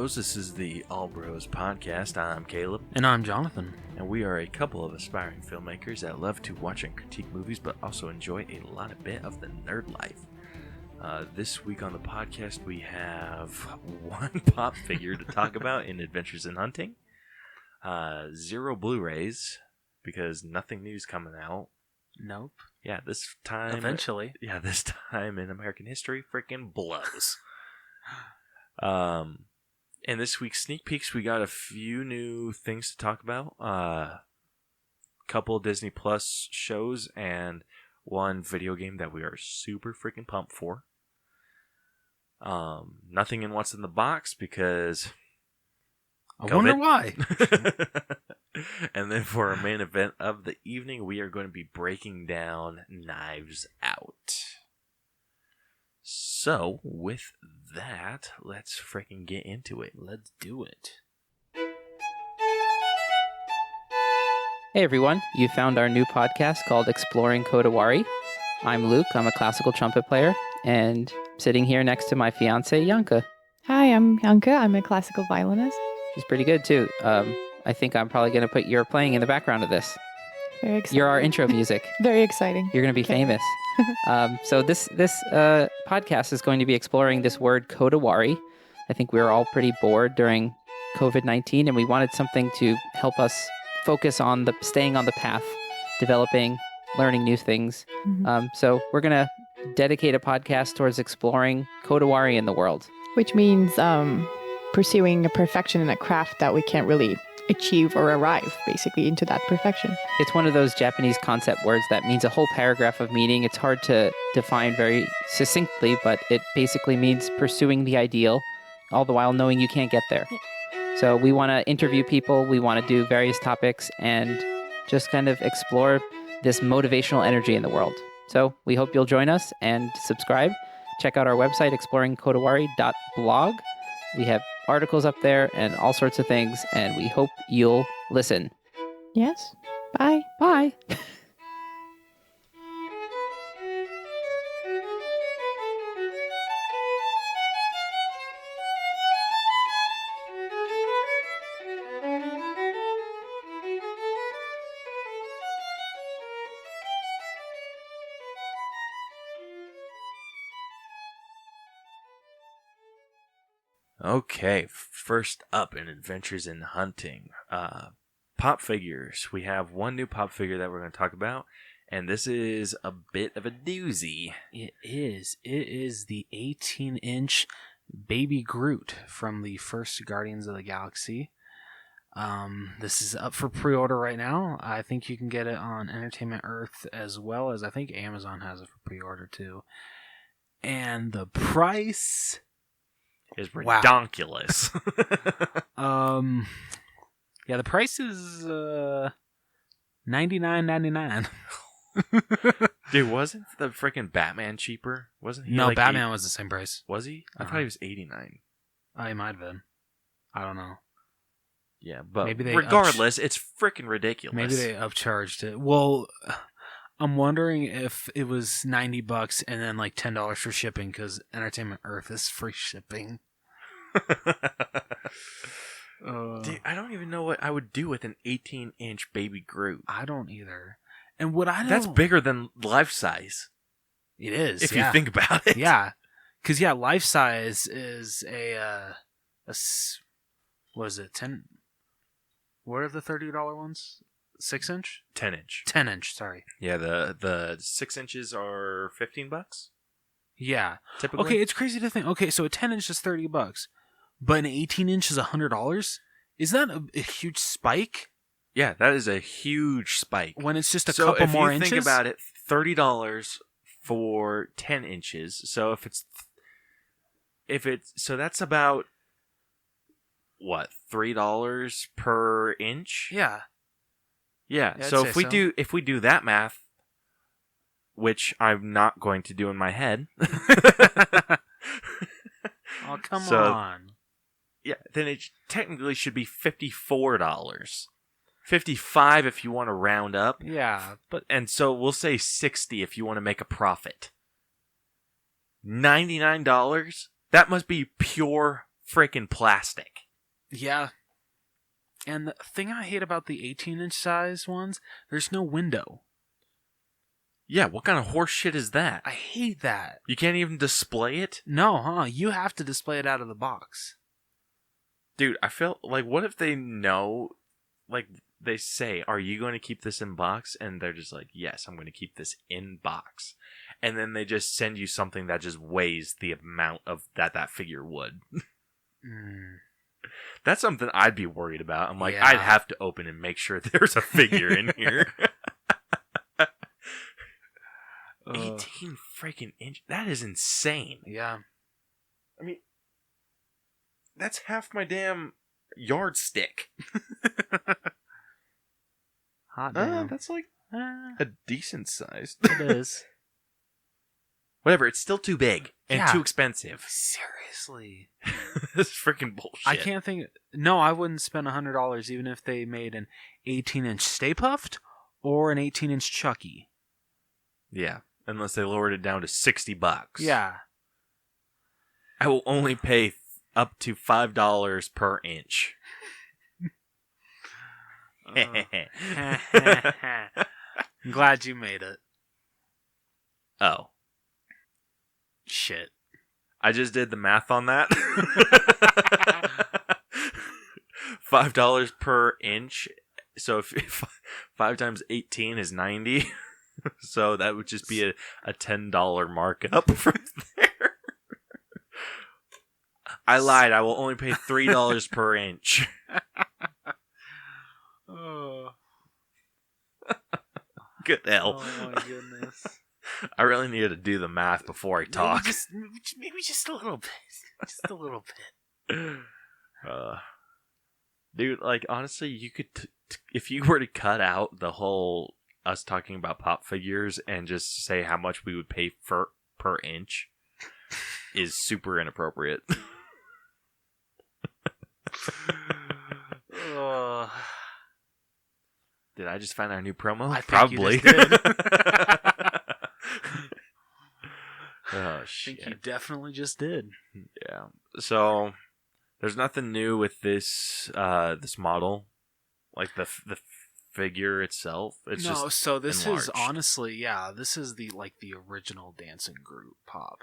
Bros. This is the All Bros podcast. I'm Caleb. And I'm Jonathan. And we are a couple of aspiring filmmakers that love to watch and critique movies, but also enjoy a lot of bit of the nerd life. This week on the podcast, we have one pop figure to talk about in Adventures in Hunting. 0 Blu-rays, because nothing new's coming out. Nope. Yeah, this time... Eventually. Yeah, this time in American history freaking blows. In this week's sneak peeks, we got a few new things to talk about. Couple Disney Plus shows and one video game that we are super freaking pumped for. Nothing in What's in the Box because... I wonder why. And then for our main event of the evening, we are going to be breaking down Knives Out. So, with that, let's freaking get into it. Let's do it. Hey everyone, you found our new podcast called Exploring Kodawari. I'm Luke, I'm a classical trumpet player, and sitting here next to my fiancée, Yanka. Hi, I'm Yanka, I'm a classical violinist. She's pretty good too. I think I'm probably going to put your playing in the background of this. Very exciting. You're our intro music. Very exciting. You're going to be famous. So this podcast is going to be exploring this word Kodawari. I think we were all pretty bored during COVID-19, and we wanted something to help us focus on staying on the path, developing, learning new things. Mm-hmm. So we're going to dedicate a podcast towards exploring Kodawari in the world. Which means pursuing a perfection in a craft that we can't really achieve or arrive, basically, into that perfection. It's one of those Japanese concept words that means a whole paragraph of meaning. It's hard to define very succinctly, but it basically means pursuing the ideal, all the while knowing you can't get there. Yeah. So we want to interview people, we want to do various topics, and just kind of explore this motivational energy in the world. So we hope you'll join us and subscribe. Check out our website, exploringkodawari.blog. We have articles up there and all sorts of things, and we hope you'll listen. Yes. Bye. Bye. Okay, first up in Adventures in Hunting, pop figures. We have one new pop figure that we're going to talk about, and this is a bit of a doozy. It is. It is the 18-inch Baby Groot from the first Guardians of the Galaxy. This is up for pre-order right now. I think you can get it on Entertainment Earth as well as I think Amazon has it for pre-order too. And the price... is redonkulous. Yeah, the price is $99.99. Dude, wasn't the freaking Batman cheaper? Wasn't he? No, like Batman was the same price. Was he? I thought he was $89. He might have been. I don't know. Yeah, but maybe they regardless, it's freaking ridiculous. Maybe they upcharged it. Well, I'm wondering if it was $90 and then like $10 for shipping because Entertainment Earth is free shipping. Dude, I don't even know what I would do with an 18-inch Baby Groot. I don't either. And what I don't... That's bigger than life size. It is, if you think about it. Yeah, because life size is what is it? 10? What are the $30 ones? 6-inch? 10-inch. 10-inch. Sorry. Yeah, the 6 inches are $15. Yeah. Typically. Okay, it's crazy to think. Okay, so a 10-inch is $30, but an 18-inch is $100. Is that a huge spike? Yeah, that is a huge spike. When it's just a couple more inches. So if you think about it, $30 for 10 inches. So if it's so that's about what, $3 per inch? Yeah. Yeah. So if we do that math, which I'm not going to do in my head. Oh, come on. Yeah, then it technically should be $54. $55 if you want to round up. Yeah, and so we'll say $60 if you want to make a profit. $99? That must be pure freaking plastic. Yeah. And the thing I hate about the 18-inch size ones, there's no window. Yeah, what kind of horse shit is that? I hate that. You can't even display it? No, huh? You have to display it out of the box. Dude, I feel like, what if they know, like, they say, are you going to keep this in box? And they're just like, yes, I'm going to keep this in box. And then they just send you something that just weighs the amount of that figure would. That's something I'd be worried about. I'm like, Yeah. I'd have to open and make sure there's a figure in here. 18 freaking inch. That is insane. Yeah. I mean, that's half my damn yardstick. Hot damn. That's like a decent size. It is. Whatever, it's still too big and Yeah. too expensive. Seriously. This is freaking bullshit. I can't think... No, I wouldn't spend $100 even if they made an 18-inch Stay Puft or an 18-inch Chucky. Yeah, unless they lowered it down to $60. Yeah. I will only pay up to $5 per inch. I'm glad you made it. Oh. Shit. I just did the math on that. $5 per inch. So if 5 times 18 is 90. So that would just be a $10 markup from there. I lied. I will only pay $3 per inch. Oh. Good hell. Oh my goodness. I really needed to do the math before I talk. Maybe just a little bit. Just a little bit. Dude, like, honestly, you could... if you were to cut out the whole us talking about pop figures and just say how much we would pay per inch is super inappropriate. Did I just find our new promo? I think Probably. you just did. Oh, I shit. think you definitely just did. Yeah. So, there's nothing new with this this model. Like, the figure itself. It's no, just so this enlarged. is honestly, this is the original Dancing Groot pop.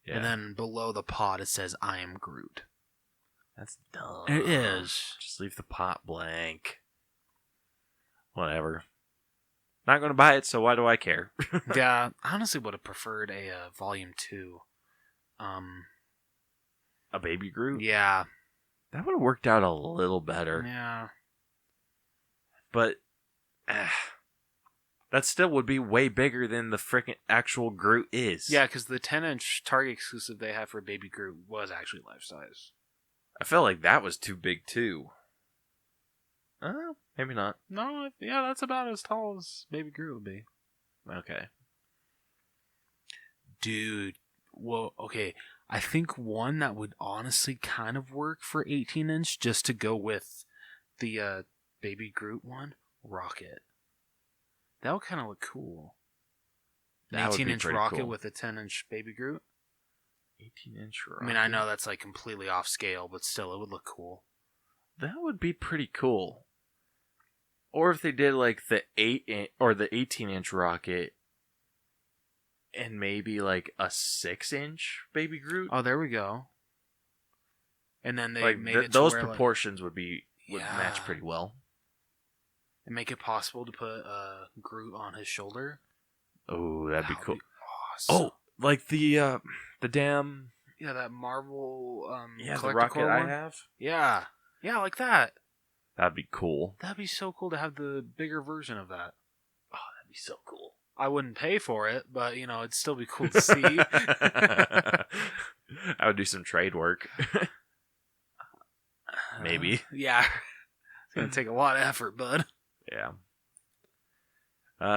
Yeah. And then below the pod it says I am Groot. That's dumb. It is. Just leave the pot blank. Whatever. Not going to buy it, so why do I care? Yeah, I honestly would have preferred a volume 2. A baby Groot? Yeah. That would have worked out a little better. Yeah. But that still would be way bigger than the freaking actual Groot is. Yeah, because the 10-inch Target exclusive they have for Baby Groot was actually life-size. I felt like that was too big, too. Maybe not. No, yeah, that's about as tall as Baby Groot would be. Okay. Dude, well, okay. I think one that would honestly kind of work for 18-inch, just to go with the Baby Groot one, Rocket. That would kind of look cool. An That would be 18-inch pretty Rocket cool. with a 10-inch Baby Groot. 18-inch Rocket. I mean, I know that's like completely off scale, but still, it would look cool. That would be pretty cool. Or if they did like the 8-inch or the 18-inch Rocket and maybe like a 6-inch Baby Groot. Oh, there we go. And then they Like made it to those where, proportions would Yeah. match pretty well. and make it possible to put Groot on his shoulder. Oh, that'd be That cool. would awesome. Oh, like the damn Yeah, that Marvel the collector rocket core I one. have. Yeah, like that. That'd be cool. That'd be so cool to have the bigger version of that. Oh, that'd be so cool. I wouldn't pay for it, but it'd still be cool to see. I would do some trade work. Maybe. Yeah, it's gonna take a lot of effort, bud. Yeah.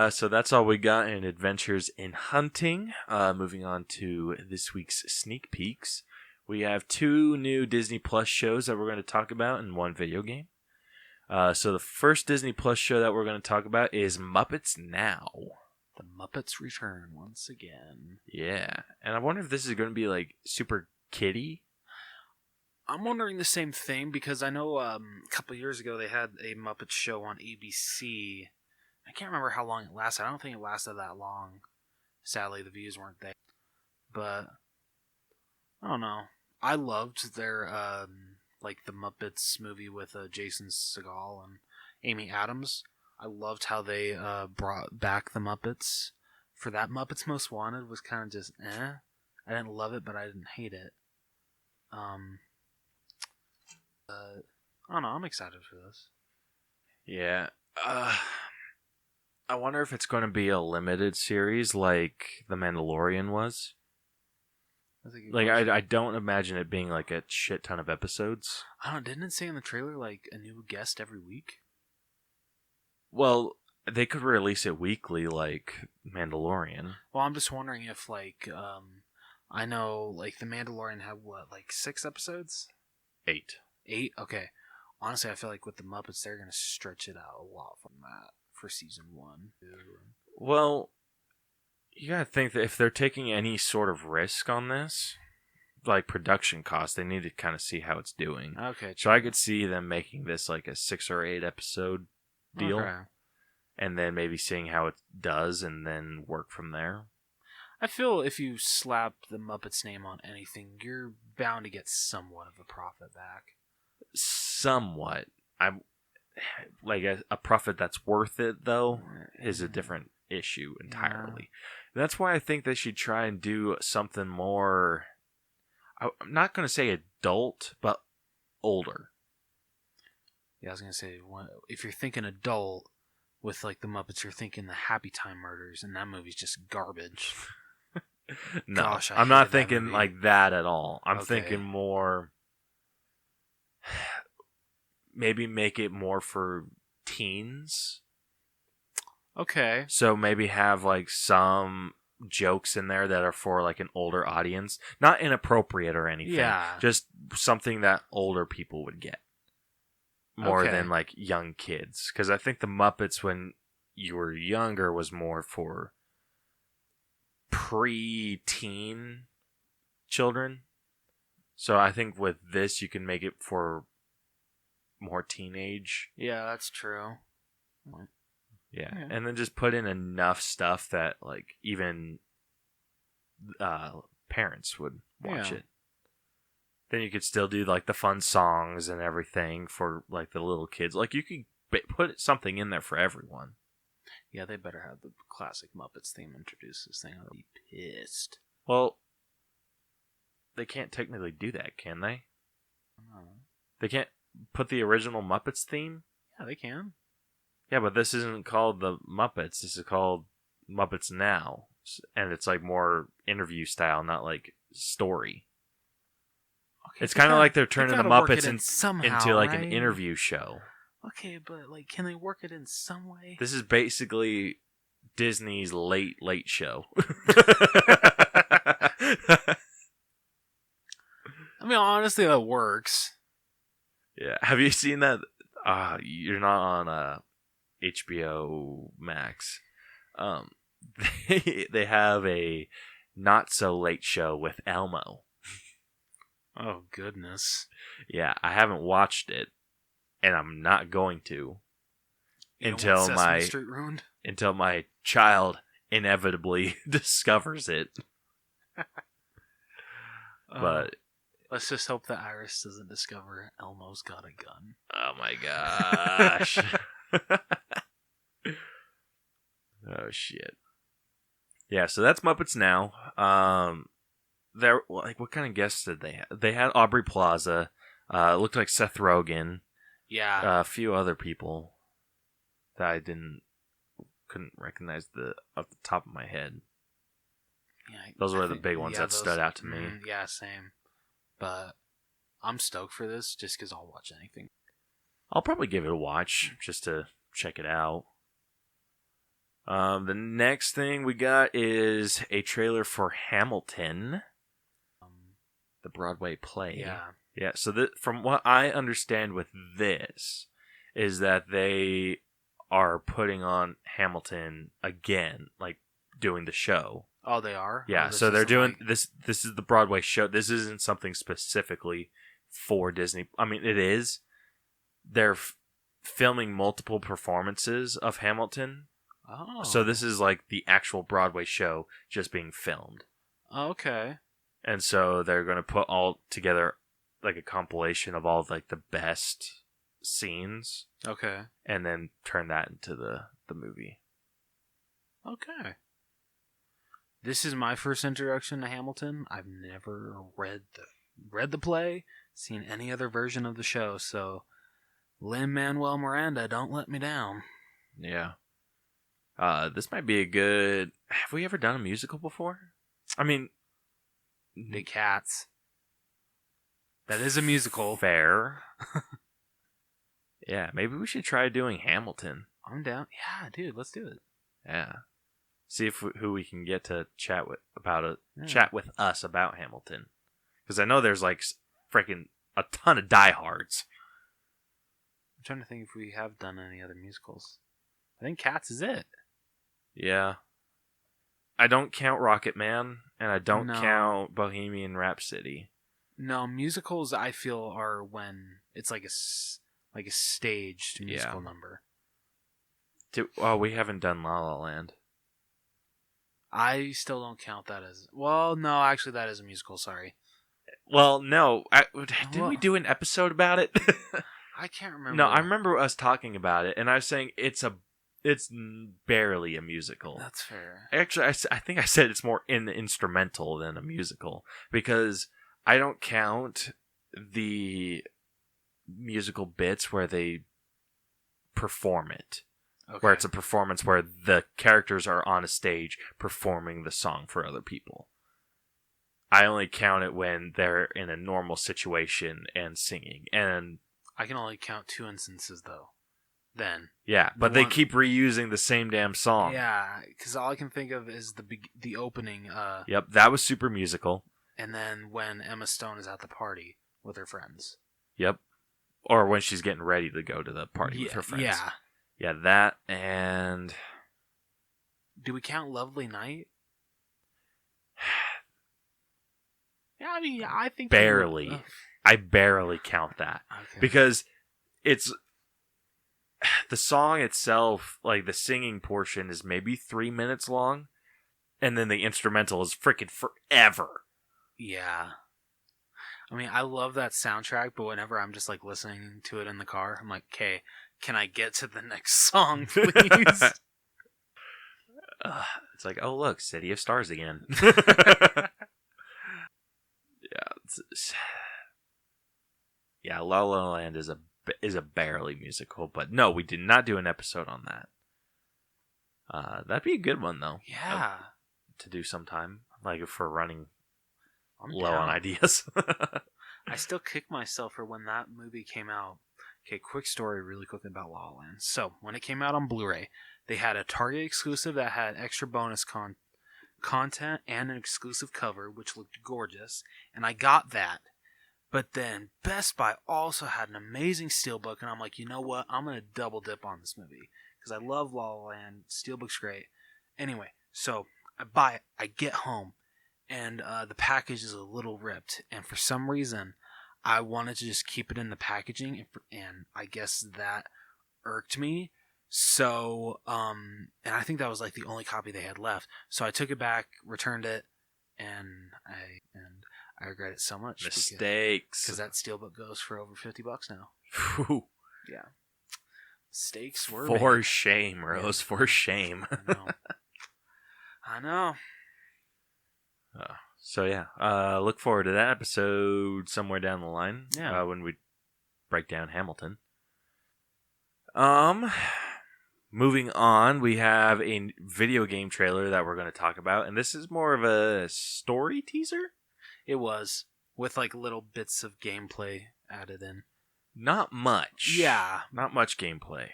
So that's all we got in Adventures in Hunting. Moving on to this week's sneak peeks. We have 2 new Disney Plus shows that we're going to talk about and 1 video game. So the first Disney Plus show that we're going to talk about is Muppets Now. The Muppets return once again. Yeah. And I wonder if this is going to be like super kiddie. I'm wondering the same thing because I know a couple years ago they had a Muppet show on ABC. I can't remember how long it lasted. I don't think it lasted that long. Sadly, the views weren't there. But I don't know. I loved their the Muppets movie with Jason Segel and Amy Adams. I loved how they brought back the Muppets. For that, Muppets Most Wanted was kind of just I didn't love it, but I didn't hate it. I don't know. I'm excited for this. Yeah. I wonder if it's going to be a limited series like The Mandalorian was. I don't imagine it being like a shit ton of episodes. I don't know. Didn't it say in the trailer like a new guest every week? Well, they could release it weekly like Mandalorian. Well, I'm just wondering if I know like The Mandalorian had 6 episodes? 8. 8? Okay. Honestly, I feel like with the Muppets, they're going to stretch it out a lot from that for season 1. Well, you gotta think that if they're taking any sort of risk on this, like production costs, they need to kind of see how it's doing. Okay. So I could see them making this like a 6 or 8 episode deal, okay. and then maybe seeing how it does, and then work from there. I feel if you slap the Muppets name on anything, you're bound to get somewhat of a profit back. Somewhat. I'm like a profit that's worth it, though, is a different issue entirely. Yeah. That's why I think they should try and do something more. I'm not going to say adult, but older. Yeah, I was going to say, if you're thinking adult with like the Muppets, you're thinking the Happy Time Murders, and that movie's just garbage. No, Gosh, I'm not thinking like that at all. I'm thinking more. Maybe make it more for teens. Okay. So maybe have like some jokes in there that are for like an older audience. Not inappropriate or anything. Yeah. Just something that older people would get. More than like young kids. Because I think the Muppets when you were younger was more for pre-teen children. So I think with this you can make it for more teenage. Yeah, that's true. Yeah, and then just put in enough stuff that like even parents would watch it. Then you could still do like the fun songs and everything for like the little kids. Like you could put something in there for everyone. Yeah, they better have the classic Muppets theme introduced this thing. I'll be pissed. Well, they can't technically do that, can they? They can't put the original Muppets theme? Yeah, they can. Yeah, but this isn't called the Muppets. This is called Muppets Now. And it's like more interview style, not like story. Okay, it's kind of like they're turning the Muppets into like an interview show. Okay, but like, can they work it in some way? This is basically Disney's late show. I mean, honestly, that works. Yeah. Have you seen that? You're not on HBO Max. They have a not so late show with Elmo. Oh goodness. Yeah, I haven't watched it, and I'm not going to until my child inevitably discovers it. But let's just hope that Iris doesn't discover Elmo's got a gun. Oh my gosh. Oh shit. Yeah, so that's Muppets Now. There, like, what kind of guests did they have? They had Aubrey Plaza. It looked like Seth Rogen. Yeah. A few other people that I couldn't recognize off the top of my head. Yeah, those were the big ones that stood out to me. Yeah, same. But I'm stoked for this just because I'll watch anything. I'll probably give it a watch just to check it out. The next thing we got is a trailer for Hamilton, the Broadway play. Yeah. So from what I understand with this, is that they are putting on Hamilton again, like doing the show. Oh, they are? Yeah. So they're doing this. This is the Broadway show. This isn't something specifically for Disney. I mean, it is. They're filming multiple performances of Hamilton. Oh. So this is like the actual Broadway show just being filmed. Okay. And so they're going to put all together like a compilation of all of like the best scenes Okay. and then turn that into the movie. Okay. This is my first introduction to Hamilton. I've never read the play, seen any other version of the show, so Lin-Manuel Miranda, don't let me down. Yeah. This might be a good... Have we ever done a musical before? I mean... The Cats. That is a musical. Fair. Yeah, maybe we should try doing Hamilton. I'm down. Yeah, dude, let's do it. Yeah. See if who we can get to chat with about it. Yeah. Chat with us about Hamilton. Because I know there's like freaking a ton of diehards. I'm trying to think if we have done any other musicals. I think Cats is it. Yeah. I don't count Rocket Man, and I don't No. count Bohemian Rhapsody. No, musicals I feel are when it's like a staged musical number. We haven't done La La Land. I still don't count that as... Well, no, actually that is a musical, sorry. Well, no. Didn't we What? do an episode about it? I can't remember. No, I remember us talking about it, and I was saying it's barely a musical. That's fair. Actually, I think I said it's more instrumental than a musical, because I don't count the musical bits where they perform it. Okay. Where it's a performance where the characters are on a stage performing the song for other people. I only count it when they're in a normal situation and singing. And I can only count 2 instances, though. Then. yeah, but they one- keep reusing the same damn song. Yeah, because all I can think of is the opening, Yep, that was super musical. and then when Emma Stone is at the party with her friends. Yep. Or when she's getting ready to go to the party with her friends. Yeah. Yeah, that and... Do we count Lovely Night? Yeah, I mean, I think... Barely. I barely count that. Okay. Because it's... The song itself, like the singing portion, is maybe 3 minutes long. And then the instrumental is freaking forever. Yeah. I mean, I love that soundtrack, but whenever I'm just like listening to it in the car, I'm like, okay, can I get to the next song, please? It's like, oh look, City of Stars again. Yeah, La La Land is a barely musical, but no, we did not do an episode on that. That'd be a good one though. Yeah. To do sometime, like if we're running I'm low down. on ideas. I still kick myself for when that movie came out. Okay, quick story really quickly about La La Land. So, when it came out on Blu-ray, they had a Target exclusive that had extra bonus content and an exclusive cover, which looked gorgeous, and I got that. But then Best Buy also had an amazing steelbook, and I'm like, you know what? I'm going to double dip on this movie, because I love La La Land. Steelbook's great. Anyway, so I buy it. I get home, and the package is a little ripped, and for some reason I wanted to just keep it in the packaging, and I guess that irked me. So and I think that was like the only copy they had left, so I took it back, returned it, and I regret it so much. Mistakes. Because that steelbook goes for over $50 now. Whew. Yeah. Mistakes were For made. shame, Rose. For shame. I know. So yeah, look forward to that episode somewhere down the line. Yeah. When we break down Hamilton. Moving on, we have a video game trailer that we're going to talk about, and this is more of a story teaser. It was, with like little bits of gameplay added in. Not much. Yeah. Not much gameplay.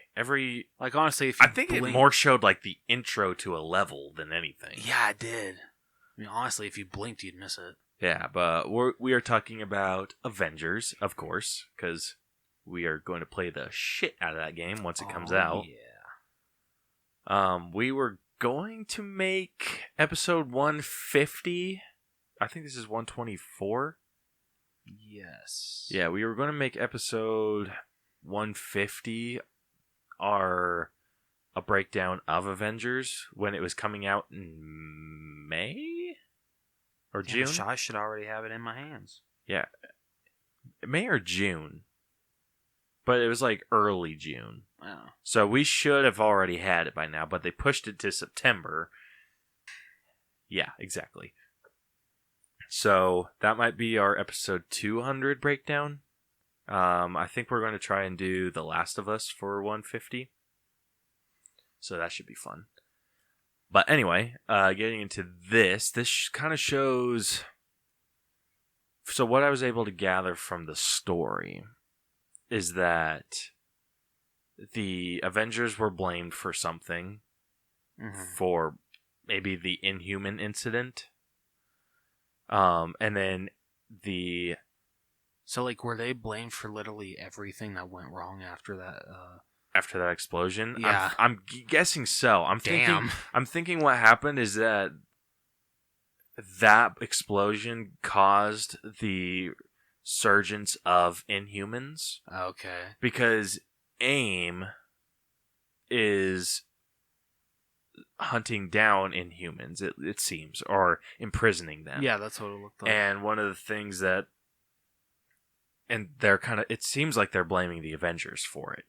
Like honestly, if you I think it blink- more showed like the intro to a level than anything. Yeah, it did. I mean, honestly, if you blinked, you'd miss it. Yeah, but we are talking about Avengers, of course, because we are going to play the shit out of that game once it comes out. Yeah. We were going to make episode 150. I think this is 124. Yes. Yeah, we were going to make episode 150 a breakdown of Avengers when it was coming out in May or June. I should already have it in my hands. Yeah, May or June, but it was like early June. Oh. So we should have already had it by now, but they pushed it to September. Yeah, exactly. So that might be our episode 200 breakdown. I think we're going to try and do The Last of Us for 150. So that should be fun. But anyway, getting into this kind of shows... So what I was able to gather from the story is that the Avengers were blamed for something, for maybe the Inhuman incident. And then So, like, were they blamed for literally everything that went wrong after that? After that explosion? Yeah. I'm guessing so. I'm thinking what happened is that explosion caused the surgence of Inhumans. Okay. Because AIM is hunting down Inhumans, it seems, or imprisoning them. Yeah, that's what it looked like. And one of the things that... And they're kind of... It seems like they're blaming the Avengers for it.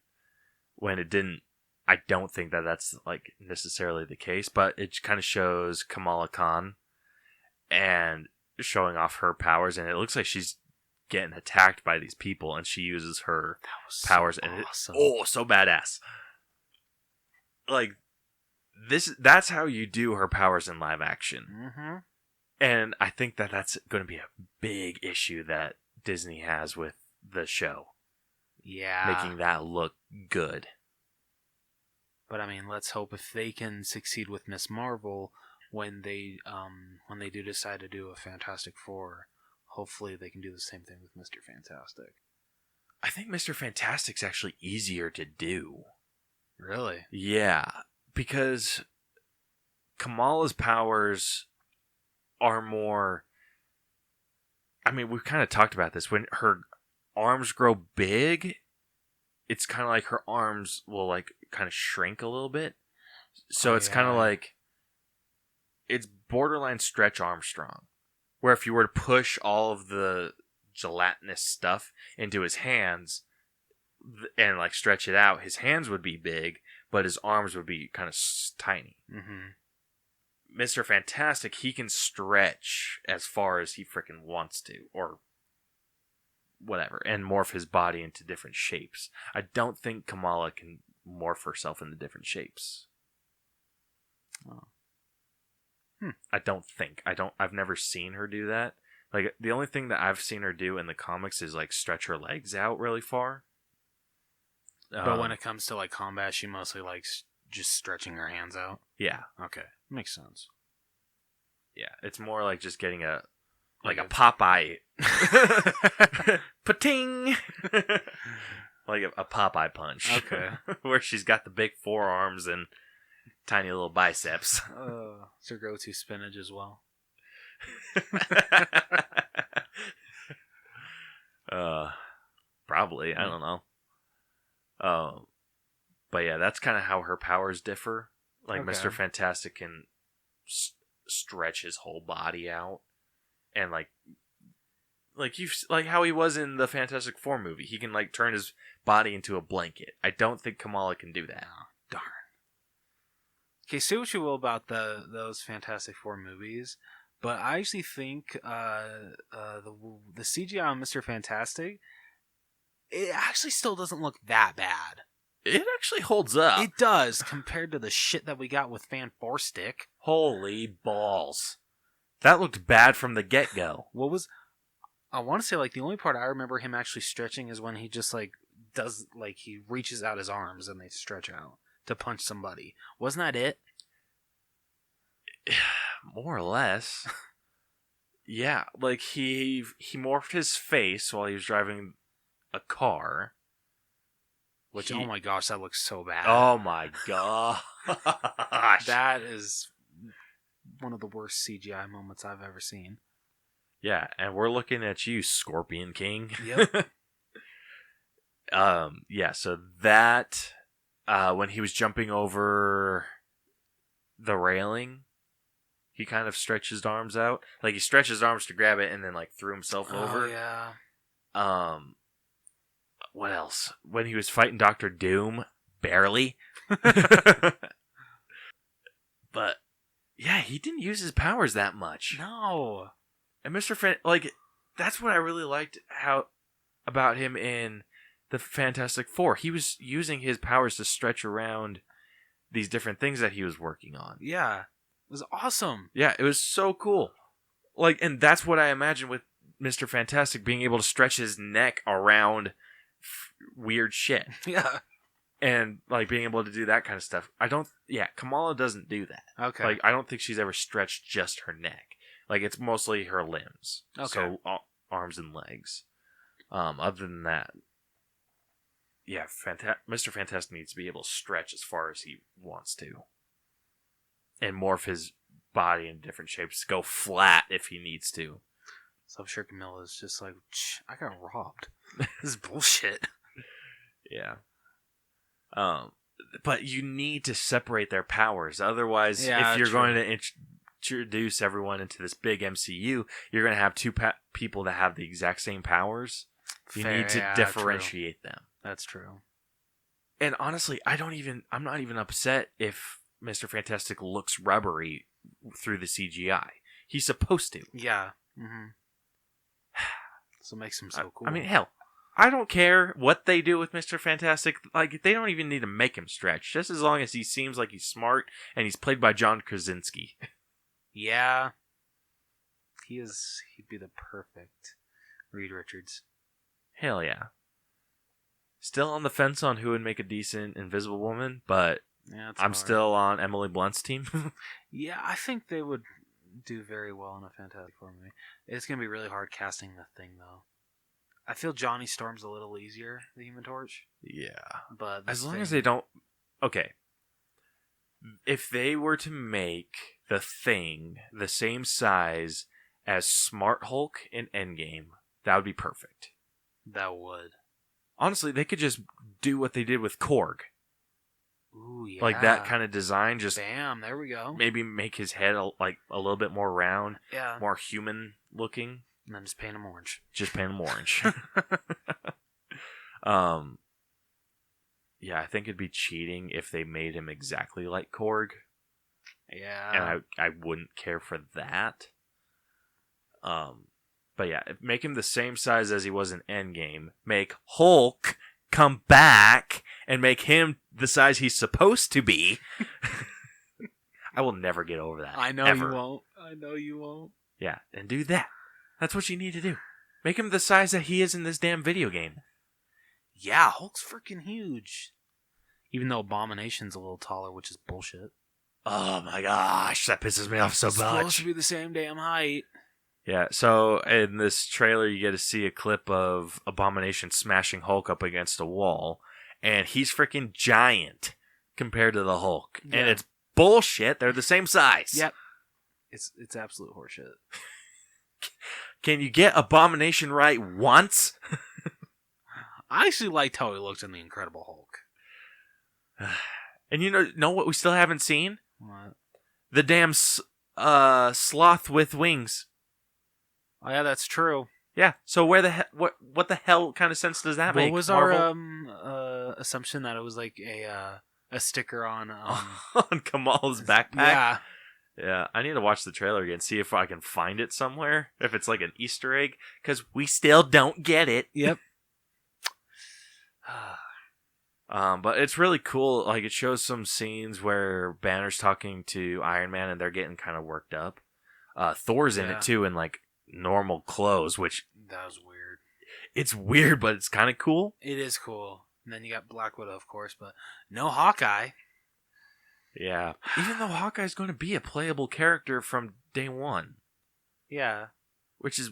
When it didn't... I don't think that that's like necessarily the case, but it kind of shows Kamala Khan and showing off her powers, and it looks like she's getting attacked by these people, and she uses her powers, so and awesome. so badass. Like that's how you do her powers in live action. Mm-hmm. And I think that that's going to be a big issue that Disney has with the show. Yeah. Making that look good. But I mean, let's hope if they can succeed with Miss Marvel when they do decide to do a Fantastic Four, hopefully they can do the same thing with Mr. Fantastic. I think Mr. Fantastic's actually easier to do. Really? Yeah, because Kamala's powers are more... I mean, we've kind of talked about this. When her arms grow big, it's kind of like her arms will like kind of shrink a little bit. So it's kind of like... It's borderline Stretch Armstrong. Where if you were to push all of the gelatinous stuff into his hands and like stretch it out, his hands would be big, but his arms would be kind of tiny. Mm-hmm. Mr. Fantastic, he can stretch as far as he freaking wants to, or whatever, and morph his body into different shapes. I don't think Kamala can morph herself into different shapes. Oh. I don't think. I've never seen her do that. Like, the only thing that I've seen her do in the comics is, like, stretch her legs out really far. But when it comes to, like, combat, she mostly likes just stretching her hands out? Yeah. Okay. Makes sense. Yeah. It's more like just getting a Popeye. Pating! Like a Popeye punch. Okay. Where she's got the big forearms and tiny little biceps. It's her go-to spinach as well. Probably. I don't know. But yeah, that's kind of how her powers differ. Like, Okay. Mr. Fantastic can stretch his whole body out, and like how he was in the Fantastic Four movie. He can like turn his body into a blanket. I don't think Kamala can do that. Oh, darn. Okay, say what you will about those Fantastic Four movies, but I actually think the CGI on Mr. Fantastic, it actually still doesn't look that bad. It actually holds up. It does, compared to the shit that we got with Fan 4 Stick. Holy balls. That looked bad from the get-go. I want to say, like, the only part I remember him actually stretching is when he just, like, does, like, he reaches out his arms and they stretch out to punch somebody. Wasn't that it? More or less. Yeah, like, he morphed his face while he was driving a car. Which, oh my gosh, that looks so bad. Oh my gosh. That is one of the worst CGI moments I've ever seen. Yeah, and we're looking at you, Scorpion King. Yep. Yeah, so that when he was jumping over the railing, he kind of stretched his arms out. Like, he stretched his arms to grab it and then, like, threw himself over. Yeah. What else? When he was fighting Dr. Doom, barely. But, yeah, he didn't use his powers that much. No. And that's what I really liked about him in the Fantastic Four. He was using his powers to stretch around these different things that he was working on. Yeah. It was awesome. Yeah, it was so cool. Like, and that's what I imagine with Mr. Fantastic, being able to stretch his neck around weird shit. Yeah. And, like, being able to do that kind of stuff. Kamala doesn't do that. Okay. Like, I don't think she's ever stretched just her neck. Like, it's mostly her limbs. Okay. So, arms and legs. Other than that, yeah, Mr. Fantastic needs to be able to stretch as far as he wants to. And morph his body in different shapes. Go flat if he needs to. So I'm sure Camilla's just like, I got robbed. This is bullshit. Yeah. But you need to separate their powers. Otherwise, if you're going to introduce everyone into this big MCU, you're going to have two people that have the exact same powers. You need to differentiate them. That's true. And honestly, I'm not even upset if Mr. Fantastic looks rubbery through the CGI. He's supposed to. Yeah. Mm-hmm. So it makes him so cool. I mean, hell, I don't care what they do with Mr. Fantastic. Like, they don't even need to make him stretch. Just as long as he seems like he's smart and he's played by John Krasinski. Yeah. He'd be the perfect Reed Richards. Hell yeah. Still on the fence on who would make a decent Invisible Woman, but I'm still on Emily Blunt's team. Yeah, I think they would do very well in a Fantastic Four movie. It's going to be really hard casting the Thing, though. I feel Johnny Storm's a little easier, the Human Torch. Yeah. But as long as they don't... Okay. If they were to make the Thing the same size as Smart Hulk in Endgame, that would be perfect. That would. Honestly, they could just do what they did with Korg. Ooh, yeah. Like that kind of design, just bam, there we go. Maybe make his head a little bit more round, yeah, more human looking, and then just paint him orange. Yeah, I think it'd be cheating if they made him exactly like Korg. Yeah, and I wouldn't care for that. But yeah, make him the same size as he was in Endgame. Make Hulk come back and make him the size he's supposed to be. I will never get over that. I know ever. you won't. Yeah, and do that. That's what you need to do. Make him the size that he is in this damn video game. Yeah, Hulk's freaking huge. Even though Abomination's a little taller, which is bullshit. Oh my gosh, that pisses me off so much. It's supposed to be the same damn height. Yeah, so in this trailer, you get to see a clip of Abomination smashing Hulk up against a wall, and he's freaking giant compared to the Hulk. Yeah. And it's bullshit. They're the same size. Yep. It's absolute horseshit. Can you get Abomination right once? I actually liked how he looked in The Incredible Hulk. And you know what we still haven't seen? What? The damn sloth with wings. Oh yeah, that's true. Yeah. So what the hell kind of sense does that make? What was Marvel? Our assumption that it was like a sticker on on Kamal's backpack? Yeah. Yeah, I need to watch the trailer again, see if I can find it somewhere, if it's like an Easter egg, because we still don't get it. Yep. But it's really cool. Like, it shows some scenes where Banner's talking to Iron Man and they're getting kind of worked up. Thor's in it too, in like normal clothes, which that was weird. It's weird, but it's kind of cool. It is cool. And then you got Black Widow, of course, but no Hawkeye. Yeah, even though Hawkeye's going to be a playable character from day one. Yeah, which is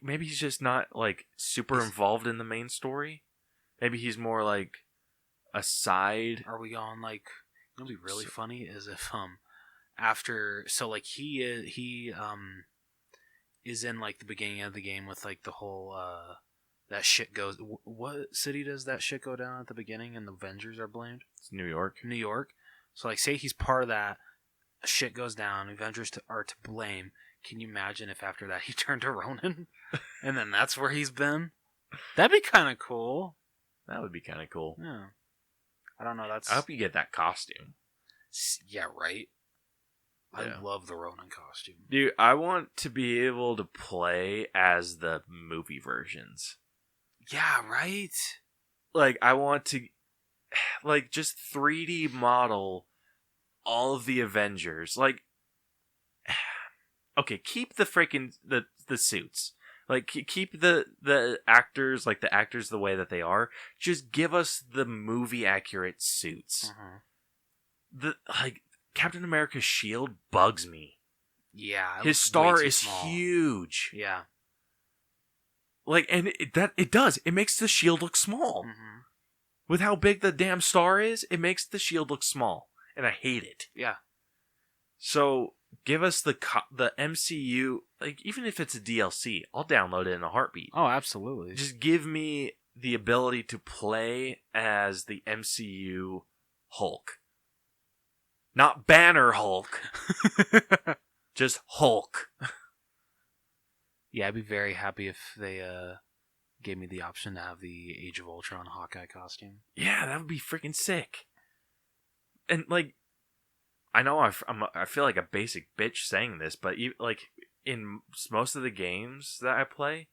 maybe he's just not like super involved in the main story. Maybe he's more like a side. Are we going like? It'll be really funny is if after, so like he is in like the beginning of the game with like the whole that shit goes. What city does that shit go down at the beginning and the Avengers are blamed? It's New York. New York. So like, say he's part of that, shit goes down, Avengers are to blame. Can you imagine if after that he turned to Ronin, and then that's where he's been? That'd be kind of cool. That would be kind of cool. Yeah. I don't know. That's. I hope you get that costume. Yeah, right. Yeah. I love the Ronin costume. Dude, I want to be able to play as the movie versions. Yeah, right? Like, I want to, like, just 3D model all of the Avengers. Like, okay, keep the freaking, the suits. Like, keep the actors, like, the actors the way that they are. Just give us the movie-accurate suits. Like, Captain America's shield bugs me. Yeah. His star is huge. Yeah. Like, and it does. It makes the shield look small. Mm-hmm. With how big the damn star is, it makes the shield look small. And I hate it. Yeah. So, give us the MCU, like, even if it's a DLC, I'll download it in a heartbeat. Oh, absolutely. Just give me the ability to play as the MCU Hulk. Not Banner Hulk. Just Hulk. Yeah, I'd be very happy if they gave me the option to have the Age of Ultron Hawkeye costume. Yeah, that would be freaking sick. And, like, I know I feel like a basic bitch saying this, but like, in most of the games that I play,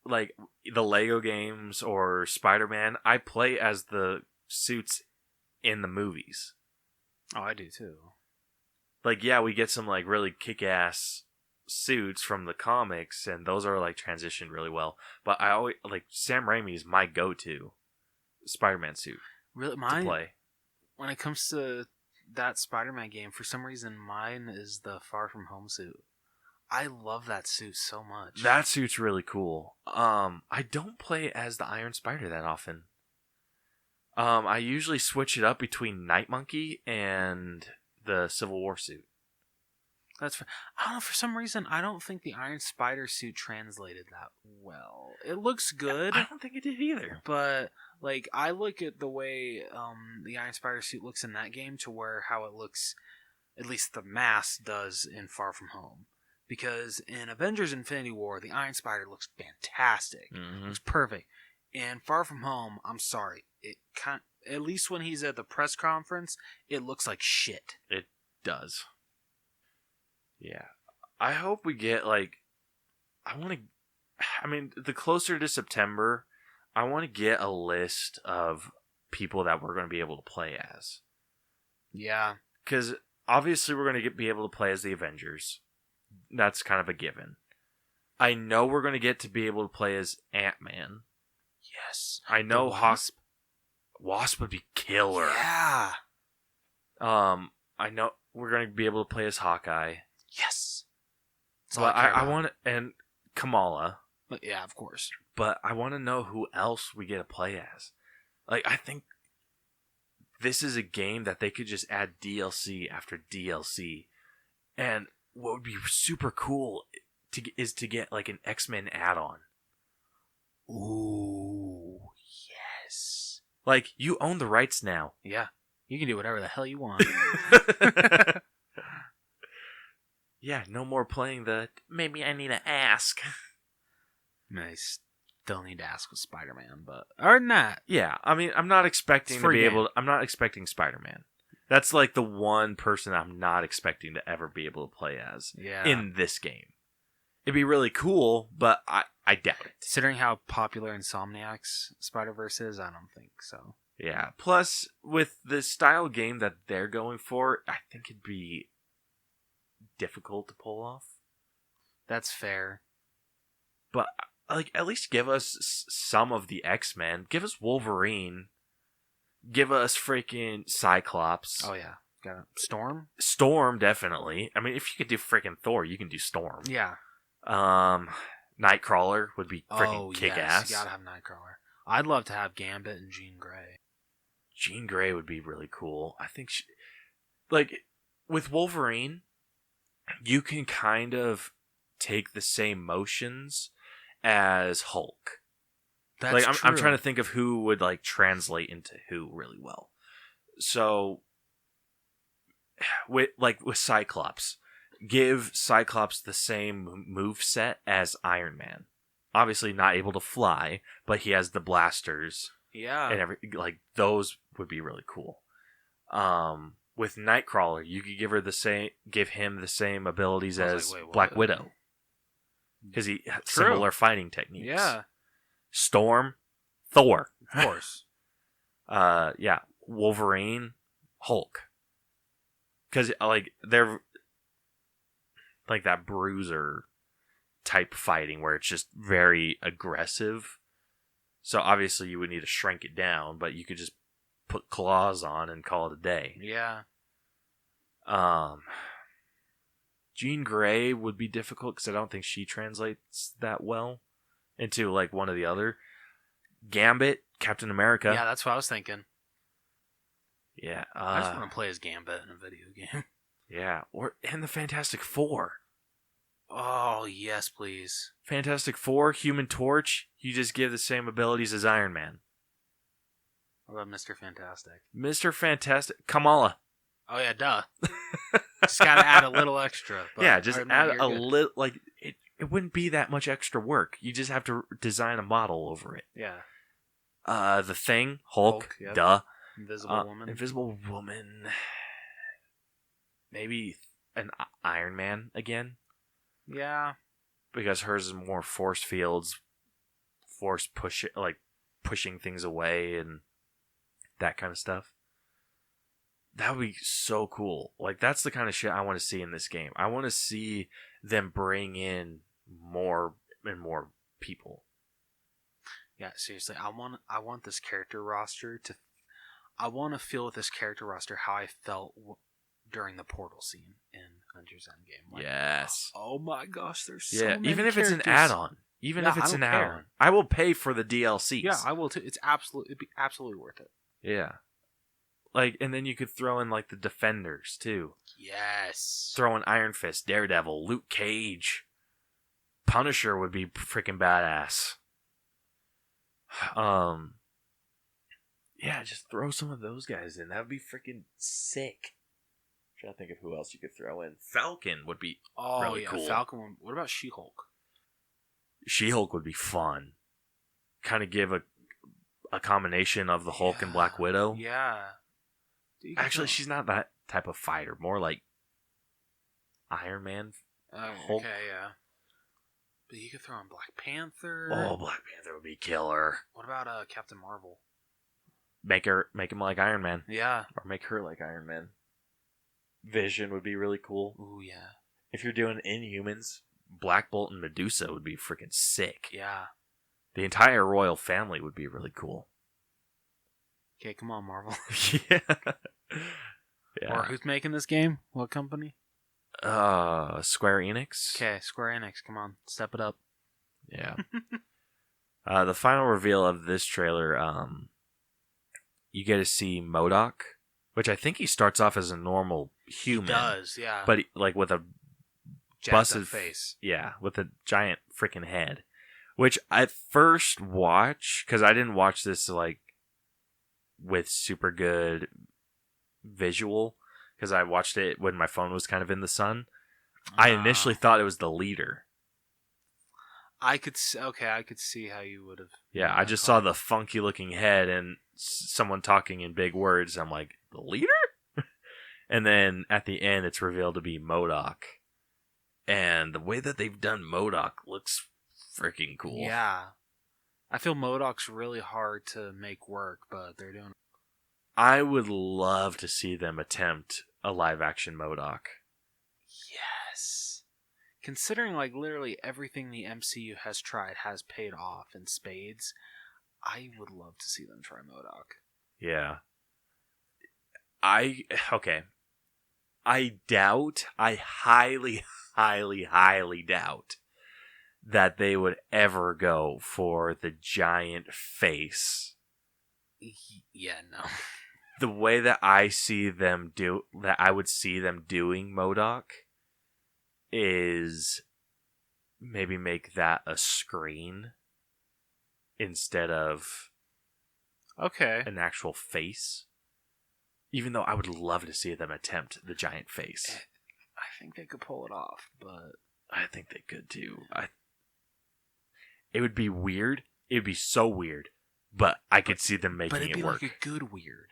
like the Lego games or Spider-Man, I play as the suits in the movies. Oh, I do too. Like, yeah, we get some like really kick-ass suits from the comics, and those are like transitioned really well. But I always like Sam Raimi is my go-to Spider-Man suit Really, to play. When it comes to that Spider-Man game, for some reason, mine is the Far From Home suit. I love that suit so much. That suit's really cool. I don't play as the Iron Spider that often. I usually switch it up between Night Monkey and the Civil War suit. I don't know, for some reason, I don't think the Iron Spider suit translated that well. It looks good. I don't think it did either. But, like, I look at the way the Iron Spider suit looks in that game to where how it looks, at least the mask does in Far From Home. Because in Avengers Infinity War, the Iron Spider looks fantastic. Mm-hmm. Looks perfect. In Far From Home, I'm sorry, at least when he's at the press conference, it looks like shit. It does. Yeah. I hope we get, like, the closer to September, I want to get a list of people that we're going to be able to play as. Yeah. Because obviously we're going to be able to play as the Avengers. That's kind of a given. I know we're going to get to be able to play as Ant-Man. Yes. I know Wasp. Wasp would be killer. Yeah. I know we're going to be able to play as Hawkeye. Yes. But I want to, and Kamala. But yeah, of course. But I want to know who else we get to play as. Like, I think this is a game that they could just add DLC after DLC. And what would be super cool is to get, like, an X-Men add-on. Ooh, yes. Like, you own the rights now. Yeah. You can do whatever the hell you want. Yeah, no more playing the, maybe I need to ask. I still need to ask with Spider-Man, but other than that. Yeah, I mean, I'm not expecting I'm not expecting Spider-Man. That's like the one person I'm not expecting to ever be able to play as in this game. It'd be really cool, but I doubt it. Considering how popular Insomniac's Spider-Verse is, I don't think so. Yeah, plus, with the style game that they're going for, I think it'd be difficult to pull off. That's fair. But, like, at least give us some of the X-Men. Give us Wolverine. Give us freaking Cyclops. Oh, yeah. Got it. Storm? Storm, definitely. I mean, if you could do freaking Thor, you can do Storm. Yeah. Nightcrawler would be freaking kick-ass. Yes, you gotta have Nightcrawler. I'd love to have Gambit and Jean Grey. Jean Grey would be really cool. I think like, with Wolverine, you can kind of take the same motions as Hulk. That's like true. I'm trying to think of who would like translate into who really well. So with Cyclops, give Cyclops the same move set as Iron Man. Obviously not able to fly, but he has the blasters. Yeah. And those would be really cool. With Nightcrawler, you could give him the same abilities as Black Widow. Because he has similar fighting techniques. Yeah. Storm, Thor. Of course. Wolverine, Hulk. Because, they're like that bruiser type fighting where it's just very aggressive. So, obviously, you would need to shrink it down, but you could just put claws on and call it a day. Yeah. Jean Grey would be difficult because I don't think she translates that well into, one of the other. Gambit, Captain America. Yeah, that's what I was thinking. Yeah. I just want to play as Gambit in a video game. Yeah, and the Fantastic Four. Oh, yes, please. Fantastic Four, Human Torch, you just give the same abilities as Iron Man. What about Mr. Fantastic? Mr. Fantastic, Kamala. Oh, yeah, duh. Just gotta add a little extra. But yeah, just add a little, it wouldn't be that much extra work. You just have to design a model over it. Yeah. The Thing, Hulk, yep. duh. Invisible Woman. Invisible Woman. Maybe an Iron Man again. Yeah. Because hers is more force fields, pushing things away and that kind of stuff. That would be so cool. That's the kind of shit I want to see in this game. I want to see them bring in more and more people. Yeah, seriously, I want this character roster to. I want to feel with this character roster how I felt during the portal scene in Avengers Endgame. Yes. Oh my gosh, there's so many even if characters. it's an add-on. If it's an add-on. I will pay for the DLCs. Yeah, I will too. It'd be absolutely worth it. Yeah. And then you could throw in, the Defenders, too. Yes. Throw in Iron Fist, Daredevil, Luke Cage. Punisher would be freaking badass. Yeah, just throw some of those guys in. That would be freaking sick. I'm trying to think of who else you could throw in. Falcon would be really cool. Falcon. What about She-Hulk? She-Hulk would be fun. Kind of give a combination of the Hulk and Black Widow. Yeah. Actually, she's not that type of fighter. More like Iron Man. Hulk. Okay, yeah. But you could throw in Black Panther. Oh, Black Panther would be killer. What about Captain Marvel? Make him like Iron Man. Yeah. Or make her like Iron Man. Vision would be really cool. Ooh, yeah. If you're doing Inhumans, Black Bolt and Medusa would be freaking sick. Yeah. The entire royal family would be really cool. Okay, come on, Marvel. Yeah. Or who's making this game? What company? Square Enix. Okay, Square Enix. Come on, step it up. Yeah. The final reveal of this trailer, you get to see MODOK, which I think he starts off as a normal human. He does, yeah. But with a busted face. Yeah, with a giant freaking head. Which I first watched, because I didn't watch this with super good visual, because I watched it when my phone was kind of in the sun. I initially thought it was the leader. I could see how you would have. Yeah, I just saw the funky looking head and someone talking in big words. I'm like, the leader? And then at the end, it's revealed to be MODOK. And the way that they've done MODOK looks freaking cool. Yeah. I feel MODOK's really hard to make work, but they're doing. I would love to see them attempt a live action MODOK. Yes. Considering literally everything the MCU has tried has paid off in spades, I would love to see them try MODOK. Yeah. I highly, highly, highly doubt that they would ever go for the giant face. Yeah, no. The way that I see them I would see them doing MODOK is maybe make that a screen instead of Okay. an actual face. Even though I would love to see them attempt the giant face. I think they could pull it off, but I think they could too. It would be weird. It would be so weird. But I could see them making it'd it be work. like a good weird.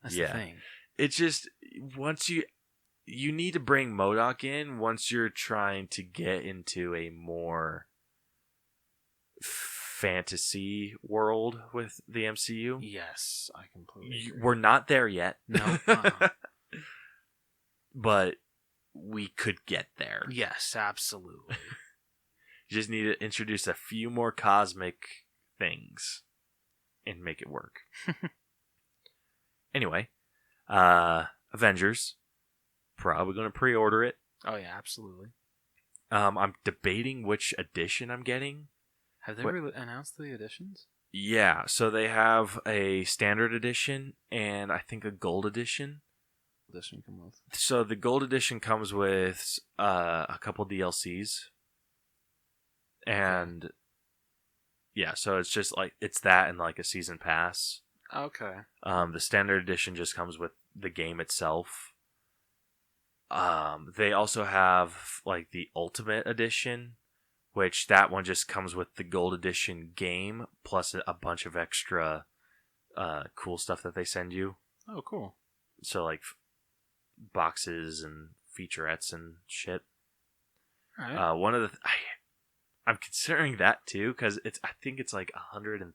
That's Yeah. the thing. It's just, once you need to bring MODOK in once you're trying to get into a more fantasy world with the MCU. Yes, I completely agree. We're not there yet. No. But we could get there. Yes, absolutely. You just need to introduce a few more cosmic things and make it work. Anyway, Avengers. Probably going to pre-order it. Oh yeah, absolutely. I'm debating which edition I'm getting. Have they announced the editions? Yeah, so they have a standard edition and I think a gold edition. Edition come with. So the gold edition comes with a couple DLCs. And yeah, so it's just like it's that and like a season pass. Okay. The standard edition just comes with the game itself. They also have like the Ultimate Edition, which that one just comes with the Gold Edition game plus a bunch of extra cool stuff that they send you. Oh, cool. So like boxes and featurettes and shit. All right. One of the I'm considering that too because I think it's like $130,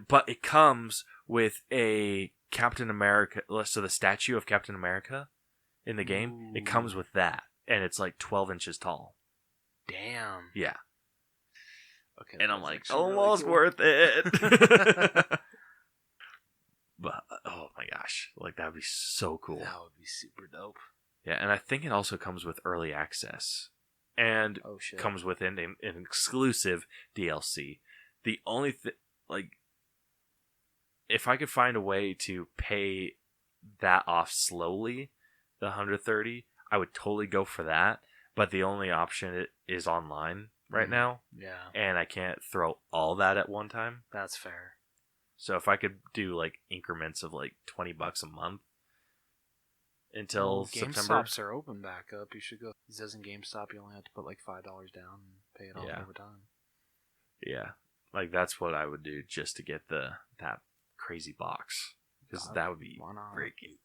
but it comes with a Captain America. So the statue of Captain America in the game, it comes with that, and it's like 12 inches tall. Damn. Yeah. Okay. And I'm that's like, actually almost really worth cool. it. But oh my gosh, like that would be so cool. That would be super dope. Yeah, and I think it also comes with early access, and Oh shit. comes with an exclusive DLC. The only thing, like, if I could find a way to pay that off slowly, the 130, I would totally go for that. But the only option is online right now, Yeah, and I can't throw all that at one time. that's fair. So if I could do like increments of like $20 a month until September. GameStops are open back up. You should go. It says in GameStop you only have to put like $5 down and pay it off Yeah. over time. Yeah, like that's what I would do just to get that crazy box, because that would be Why not? freaking.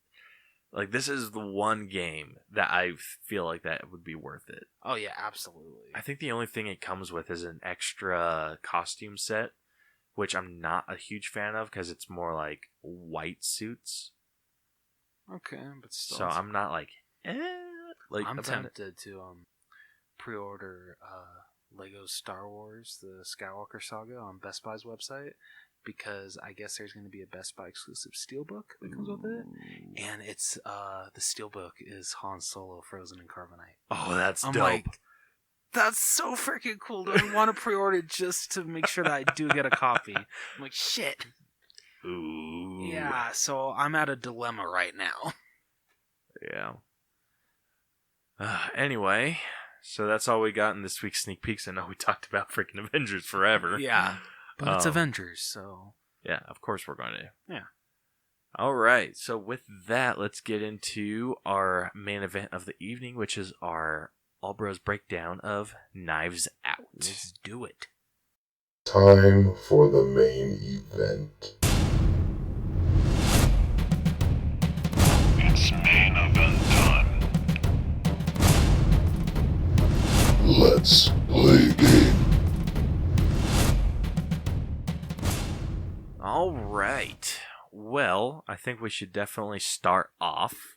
Like, this is the one game that I feel like that would be worth it. Oh yeah, absolutely. I think the only thing it comes with is an extra costume set, which I'm not a huge fan of because it's more like white suits. Okay, but still. So I'm not like, like I'm about it. tempted to pre-order Lego Star Wars: The Skywalker Saga on Best Buy's website, because I guess there's going to be a Best Buy exclusive steelbook that comes with it, and it's the steelbook is Han Solo frozen in carbonite. Oh, that's I'm dope. like, that's so freaking cool. Do I want to pre-order it just to make sure that I do get a copy? I'm like, shit. Ooh. Yeah, so I'm at a dilemma right now. Yeah. Anyway, so that's all we got in this week's sneak peeks. I know we talked about freaking Avengers forever. Yeah, but it's Um, Avengers, so Yeah, of course we're going to. Yeah. All right, so with that, let's get into our main event of the evening, which is our All Bros breakdown of Knives Out. let's do it. Time for the main event. It's main event time. Let's play a game. All right. Well, I think we should definitely start off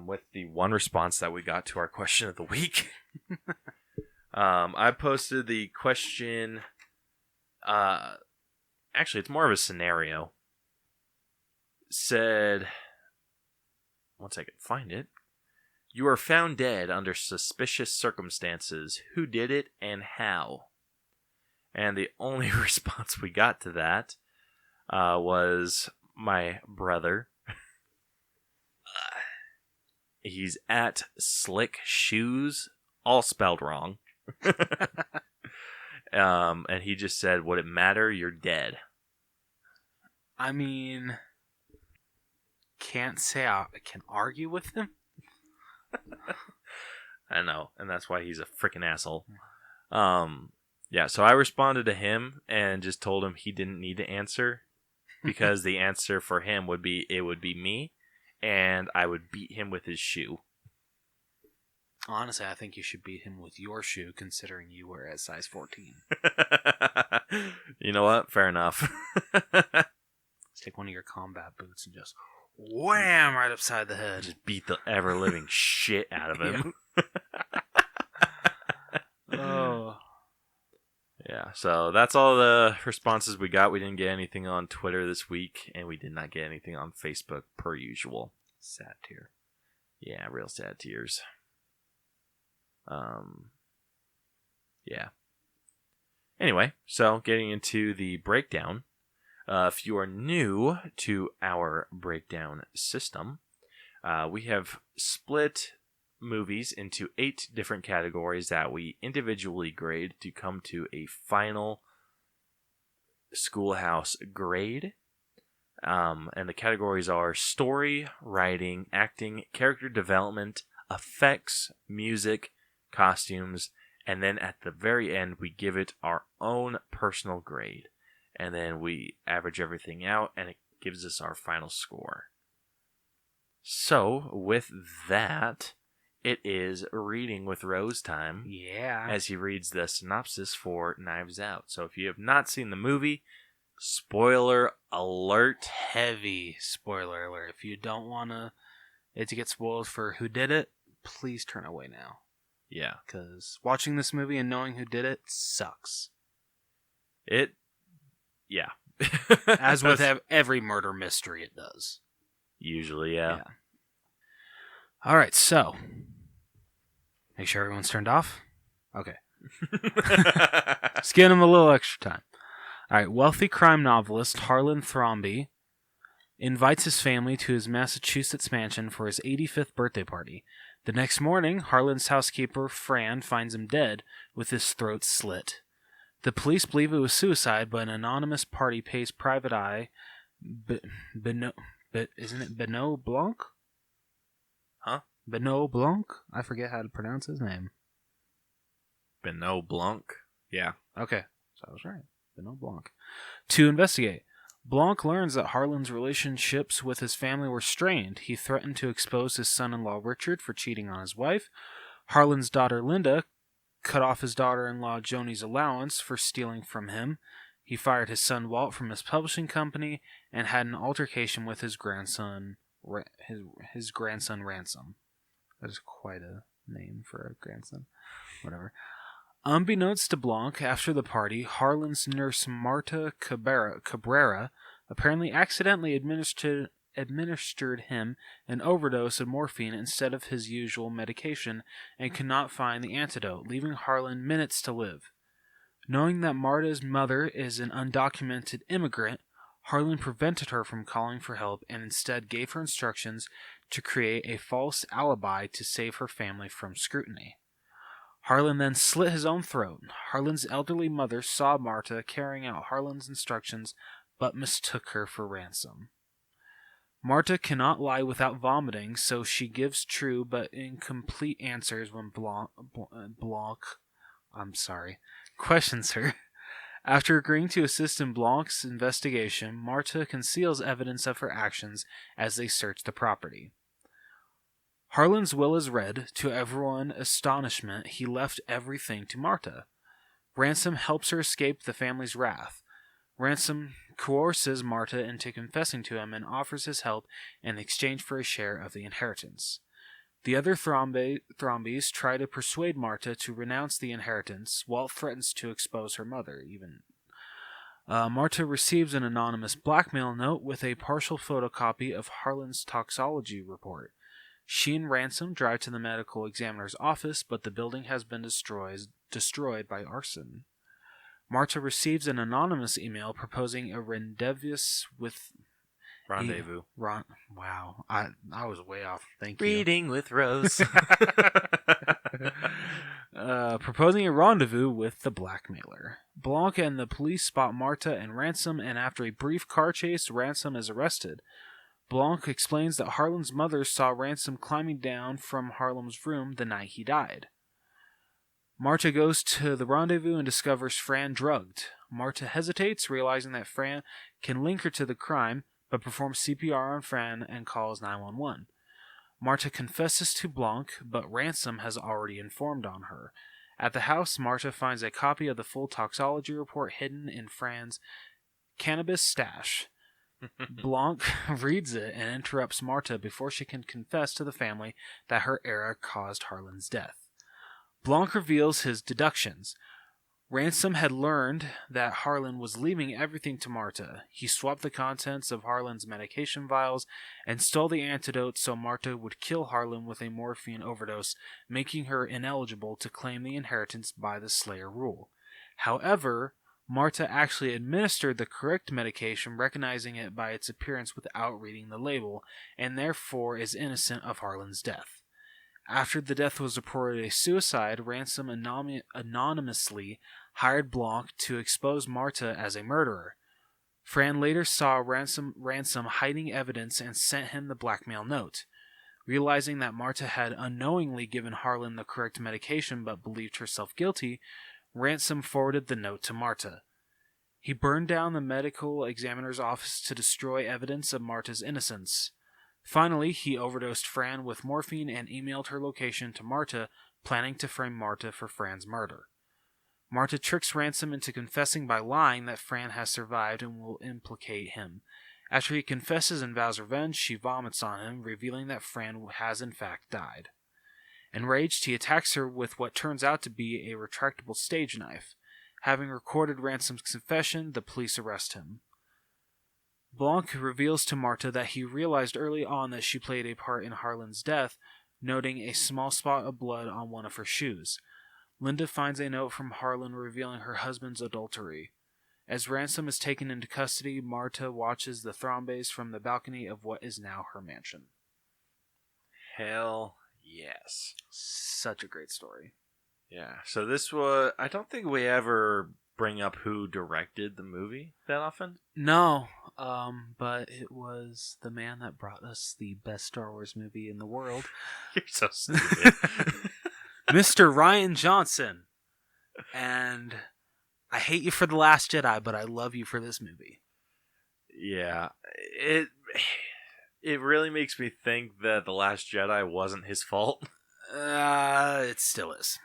with the one response that we got to our question of the week. I posted the question. Actually, it's more of a scenario. Said, once I can find it, you are found dead under suspicious circumstances. Who did it and how? And the only response we got to that was my brother. He's at Slick Shoes all spelled wrong. And he just said, "Would it matter? You're dead." I mean, can't say I can argue with him. I know, and that's why he's a freaking asshole. Yeah, so I responded to him and just told him he didn't need to answer because the answer for him would be me, and I would beat him with his shoe. Honestly, I think you should beat him with your shoe, considering you were at size 14. You know what? Fair enough. Let's take one of your combat boots and just wham right upside the head. Just beat the ever-living shit out of him. Oh. Yeah, so that's all the responses we got. We didn't get anything on Twitter this week, and we did not get anything on Facebook per usual. Sad tear. Yeah, real sad tears. Yeah. Anyway, so getting into the breakdown. If you are new to our breakdown system, we have split movies into 8 different categories that we individually grade to come to a final Schoolhouse grade. And the categories are story, writing, acting, character development, effects, music, costumes, and then at the very end we give it our own personal grade. And then we average everything out, and it gives us our final score. So, with that, it is Reading with Rose time. Yeah. As he reads the synopsis for Knives Out. So, if you have not seen the movie, spoiler alert. Heavy spoiler alert. If you don't want it to get spoiled for who did it, please turn away now. Yeah. Because watching this movie and knowing who did it sucks. Yeah. As with every murder mystery, it does. Usually, yeah. All right, so make sure everyone's turned off. Okay. Let's give them a little extra time. All right, wealthy crime novelist Harlan Thrombey invites his family to his Massachusetts mansion for his 85th birthday party. The next morning, Harlan's housekeeper, Fran, finds him dead with his throat slit. The police believe it was suicide, but an anonymous party pays private eye isn't it Benoit Blanc? Huh? Benoit Blanc? I forget how to pronounce his name. Benoit Blanc? Yeah. Okay, so I was right. Benoit Blanc. To investigate. Blanc learns that Harlan's relationships with his family were strained. He threatened to expose his son-in-law Richard for cheating on his wife. Harlan's daughter Linda cut off his daughter-in-law Joni's allowance for stealing from him. He fired his son Walt from his publishing company and had an altercation with his grandson, his grandson Ransom. That is quite a name for a grandson. Whatever. Unbeknownst to Blanc, after the party, Harlan's nurse Marta Cabrera apparently accidentally administered him an overdose of morphine instead of his usual medication and could not find the antidote, leaving Harlan minutes to live. Knowing that Marta's mother is an undocumented immigrant, Harlan prevented her from calling for help and instead gave her instructions to create a false alibi to save her family from scrutiny. Harlan then slit his own throat. Harlan's elderly mother saw Marta carrying out Harlan's instructions, but mistook her for Ransom. Marta cannot lie without vomiting, so she gives true but incomplete answers when Blanc questions her. After agreeing to assist in Blanc's investigation, Marta conceals evidence of her actions as they search the property. Harlan's will is read. To everyone's astonishment, he left everything to Marta. Ransom helps her escape the family's wrath. Ransom coerces Marta into confessing to him and offers his help in exchange for a share of the inheritance. The other Thrombeys try to persuade Marta to renounce the inheritance. Walt threatens to expose her mother. Marta receives an anonymous blackmail note with a partial photocopy of Harlan's toxology report. She and Ransom drive to the medical examiner's office, but the building has been destroyed by arson. Marta receives an anonymous email proposing a rendezvous with... Rendezvous. Wow. I was way off. Thank you. Reading with Rose. proposing a rendezvous with the blackmailer. Blanc and the police spot Marta and Ransom, and after a brief car chase, Ransom is arrested. Blanc explains that Harlan's mother saw Ransom climbing down from Harlan's room the night he died. Marta goes to the rendezvous and discovers Fran drugged. Marta hesitates, realizing that Fran can link her to the crime, but performs CPR on Fran and calls 911. Marta confesses to Blanc, but Ransom has already informed on her. At the house, Marta finds a copy of the full toxology report hidden in Fran's cannabis stash. Blanc reads it and interrupts Marta before she can confess to the family that her error caused Harlan's death. Blanc reveals his deductions. Ransom had learned that Harlan was leaving everything to Marta. He swapped the contents of Harlan's medication vials and stole the antidote so Marta would kill Harlan with a morphine overdose, making her ineligible to claim the inheritance by the Slayer rule. However, Marta actually administered the correct medication, recognizing it by its appearance without reading the label, and therefore is innocent of Harlan's death. After the death was reported a suicide, Ransom anonymously hired Blanc to expose Marta as a murderer. Fran later saw Ransom hiding evidence and sent him the blackmail note. Realizing that Marta had unknowingly given Harlan the correct medication but believed herself guilty, Ransom forwarded the note to Marta. He burned down the medical examiner's office to destroy evidence of Marta's innocence. Finally, he overdosed Fran with morphine and emailed her location to Marta, planning to frame Marta for Fran's murder. Marta tricks Ransom into confessing by lying that Fran has survived and will implicate him. After he confesses and vows revenge, she vomits on him, revealing that Fran has in fact died. Enraged, he attacks her with what turns out to be a retractable stage knife. Having recorded Ransom's confession, the police arrest him. Blanc reveals to Marta that he realized early on that she played a part in Harlan's death, noting a small spot of blood on one of her shoes. Linda finds a note from Harlan revealing her husband's adultery. As Ransom is taken into custody, Marta watches the Thrombes from the balcony of what is now her mansion. Hell yes. Such a great story. Yeah, so this was... I don't think we ever bring up who directed the movie that often. No, but it was the man that brought us the best Star Wars movie in the world. You're so stupid. Mr. Rian Johnson. And I hate you for The Last Jedi, but I love you for this movie. Yeah, it really makes me think that The Last Jedi wasn't his fault. It still is.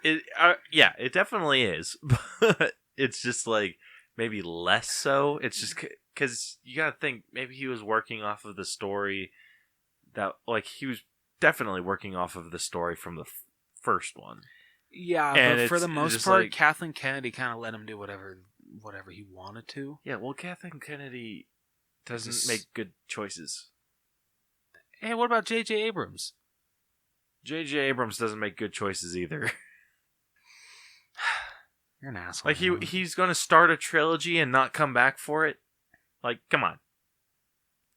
Yeah, it definitely is. But it's just like maybe less so. It's just because you gotta think maybe he was working off of the story that, like, he was definitely working off of the story from the first one. Yeah, and but for the most part, like, Kathleen Kennedy kind of let him do whatever he wanted to. Yeah, well, Kathleen Kennedy doesn't make good choices. Hey, what about J.J. Abrams? J.J. Abrams doesn't make good choices either. You're an asshole. Like, he's going to start a trilogy and not come back for it? Like, come on.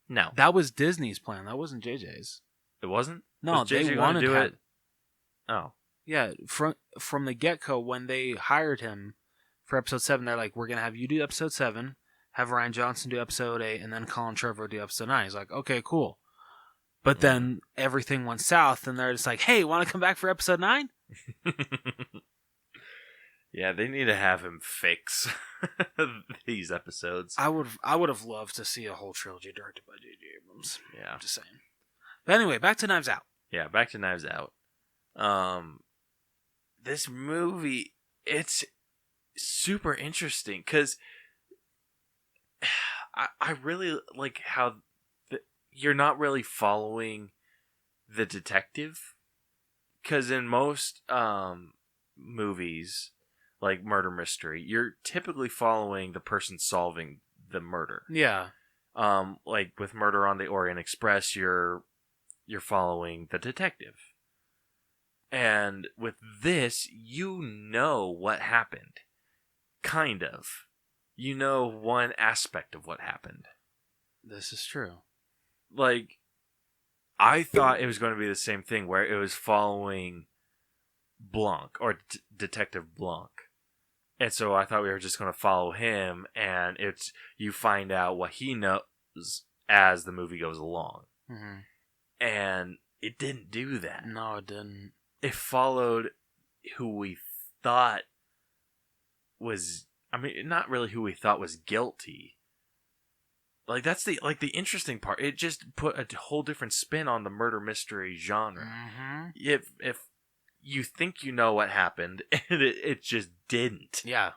No. That was Disney's plan. That wasn't JJ's. It wasn't? No, was JJ they wanted to do it. Oh. Yeah, from the get-go, when they hired him for episode 7, they're like, we're going to have you do episode 7, have Rian Johnson do episode 8, and then Colin Trevorrow do episode 9. He's like, okay, cool. But then everything went south, and they're just like, hey, want to come back for episode 9? Yeah, they need to have him fix these episodes. I would have loved to see a whole trilogy directed by J.J. Abrams. Yeah. I'm just saying. But anyway, back to Knives Out. Yeah, back to Knives Out. This movie, it's super interesting because I really like how you're not really following the detective, because in most movies, like murder mystery, you're typically following the person solving the murder. Yeah. Like with Murder on the Orient Express, you're following the detective. And with this, you know what happened. Kind of. You know one aspect of what happened. This is true. Like, I thought it was going to be the same thing, where it was following Blanc, or Detective Blanc. And so I thought we were just going to follow him, and you find out what he knows as the movie goes along. Mm-hmm. And it didn't do that. No, it didn't. It followed who we thought was, not really who we thought was guilty. Like, that's the interesting part. It just put a whole different spin on the murder mystery genre. Mm-hmm. If you think you know what happened, and it just didn't. Yeah.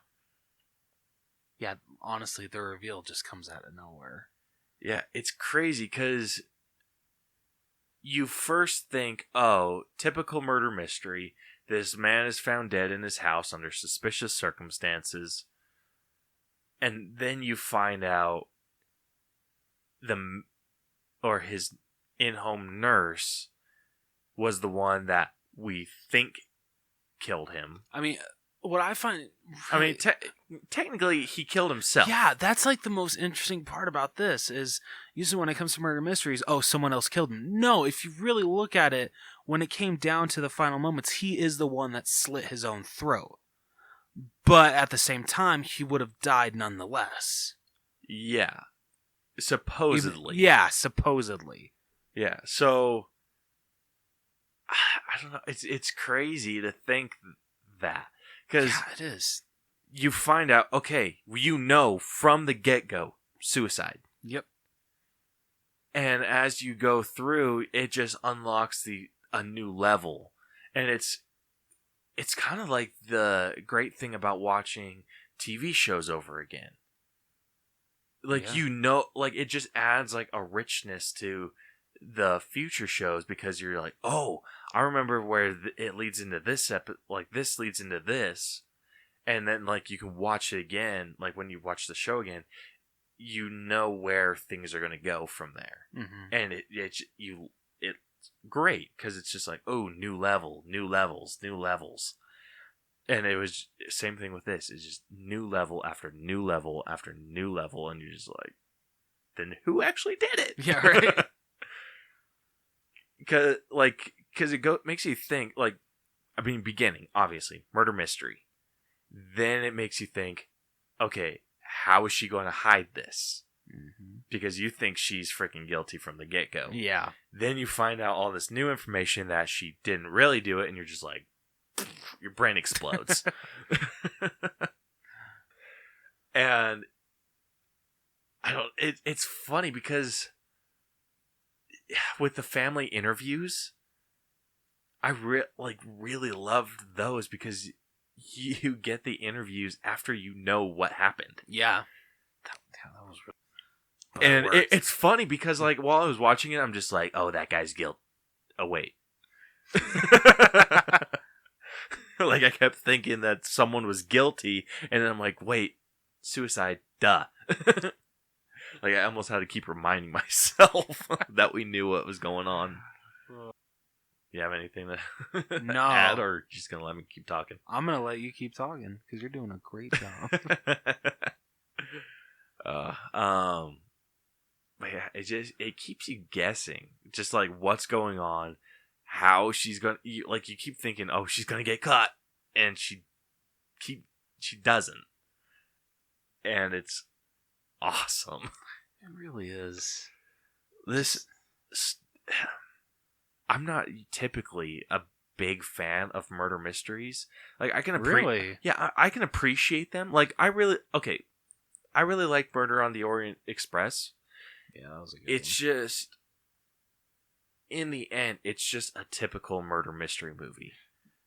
Yeah, honestly, the reveal just comes out of nowhere. Yeah, it's crazy, because you first think, oh, typical murder mystery. This man is found dead in his house under suspicious circumstances. And then you find out his in-home nurse was the one that we think killed him. I mean, what I find... Technically, he killed himself. Yeah, that's like the most interesting part about this is usually when it comes to murder mysteries, oh, someone else killed him. No, if you really look at it, when it came down to the final moments, he is the one that slit his own throat. But at the same time, he would have died nonetheless. Yeah. Supposedly. Yeah, supposedly. Yeah, so... I don't know. It's crazy to think that. Because yeah, it is. You find out, okay, from the get-go, suicide. Yep. And as you go through, it just unlocks a new level. And it's kind of like the great thing about watching TV shows over again. Like, yeah. it just adds, like, a richness to the future shows, because you're like, oh, I remember where it leads into this this leads into this. And then, like, you can watch it again, like, when you watch the show again, you know where things are going to go from there. Mm-hmm. And it's great, because it's just like, oh, new level, new levels, new levels. And it was same thing with this. It's just new level after new level after new level, and you're just like, then who actually did it? Yeah, right. Because it makes you think, like, beginning, obviously, murder mystery. Then it makes you think, okay, how is she going to hide this? Mm-hmm. Because you think she's freaking guilty from the get-go. Yeah. Then you find out all this new information that she didn't really do it, and you're just like, your brain explodes. And it's funny because with the family interviews, I really loved those, because you get the interviews after you know what happened. Yeah. That was really... And it's funny because, like, while I was watching it, I'm just like, oh, that guy's guilty. Oh, wait. Like, I kept thinking that someone was guilty, and then I'm like, wait, suicide, duh. Like, I almost had to keep reminding myself that we knew what was going on. You have anything to No. add, or just gonna let me keep talking? I'm going to let you keep talking, because you're doing a great job. But yeah, it keeps you guessing, just like what's going on, how she's gonna, you keep thinking, oh, she's gonna get caught, and she doesn't, and it's awesome. It really is. I'm not typically a big fan of murder mysteries. Like, I can Really? Yeah, I can appreciate them. Like, I really like Murder on the Orient Express. Yeah, that was a good It's just, in the end, it's just a typical murder mystery movie.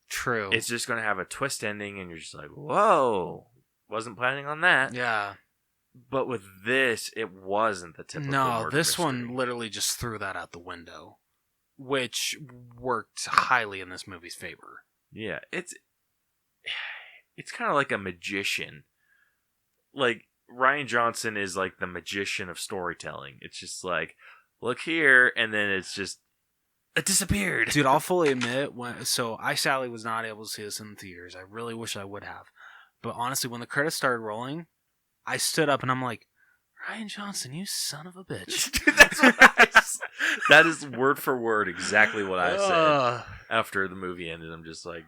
True. It's just going to have a twist ending, and you're just like, whoa, wasn't planning on that. Yeah. But with this, it wasn't the typical No, murder this mystery. one literally just threw that out the window, which worked highly in this movie's favor. Yeah, it's kind of like a magician. Like, Rian Johnson is like the magician of storytelling. It's just like, look here, and then it's just, it disappeared. Dude, I'll fully admit, so I sadly was not able to see this in the theaters. I really wish I would have. But honestly, when the credits started rolling, I stood up and I'm like, Rian Johnson, you son of a bitch. Dude, that's what that is word for word exactly what I said after the movie ended. I'm just like,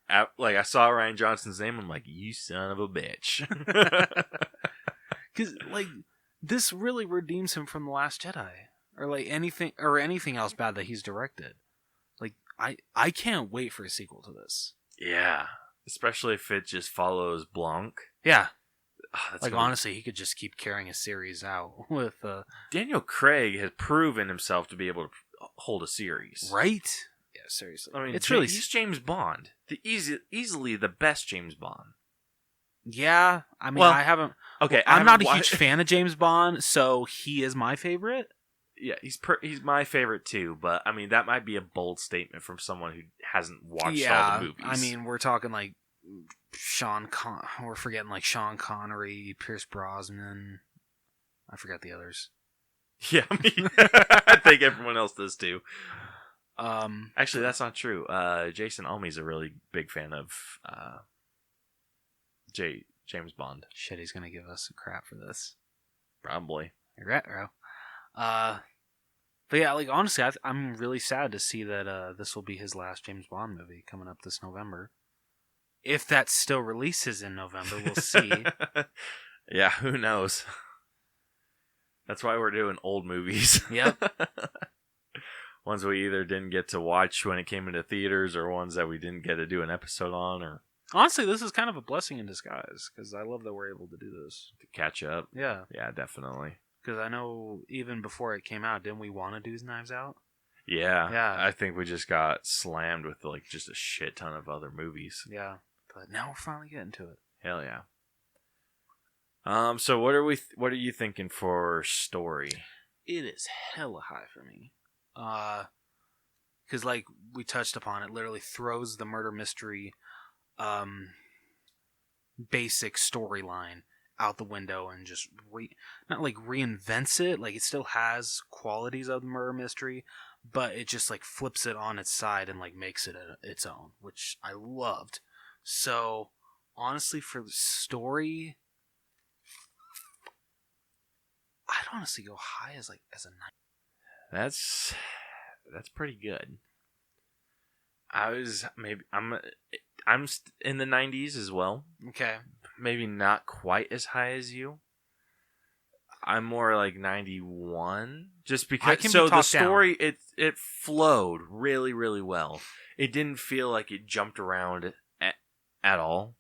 I saw Ryan Johnson's name. I'm like, you son of a bitch. Because this really redeems him from The Last Jedi, or anything else bad that he's directed. Like I can't wait for a sequel to this. Yeah, especially if it just follows Blanc. Yeah. Oh, honestly, he could just keep carrying a series out with Daniel Craig has proven himself to be able to hold a series. Right? Yeah, seriously. I mean, it's he's James Bond, easily the best James Bond. Yeah, I mean, Well, I haven't. Okay, I'm not a huge fan of James Bond, so he is my favorite. Yeah, he's my favorite too, but I mean that might be a bold statement from someone who hasn't watched all the movies. I mean, we're talking like we're forgetting like Sean Connery, Pierce Brosnan. I forgot the others. Yeah, I mean, I think everyone else does too. Actually, that's not true. Jason Almey's a really big fan of James Bond. Shit, he's gonna give us some crap for this. Probably. Retro. But yeah, like honestly, I'm really sad to see that this will be his last James Bond movie coming up this November. If that still releases in November, we'll see. Yeah, who knows? That's why we're doing old movies. Yep. Ones we either didn't get to watch when it came into theaters, or ones that we didn't get to do an episode on, or honestly, this is kind of a blessing in disguise because I love that we're able to do this to catch up. Yeah, definitely. Because I know even before it came out, didn't we want to do Knives Out? Yeah. I think we just got slammed with like just a shit ton of other movies. Yeah, but now we're finally getting to it. Hell yeah. So what are you thinking for story? It is hella high for me. Because like we touched upon, it literally throws the murder mystery basic storyline out the window and just not like reinvents it. Like it still has qualities of the murder mystery, but it just like flips it on its side and like makes it its own, which I loved. So honestly, for the story, I'd honestly go high as a 9. That's pretty good. I'm in the 90s as well. Okay. Maybe not quite as high as you. I'm more like 91, just because. So the story it flowed really, really well. It didn't feel like it jumped around at all.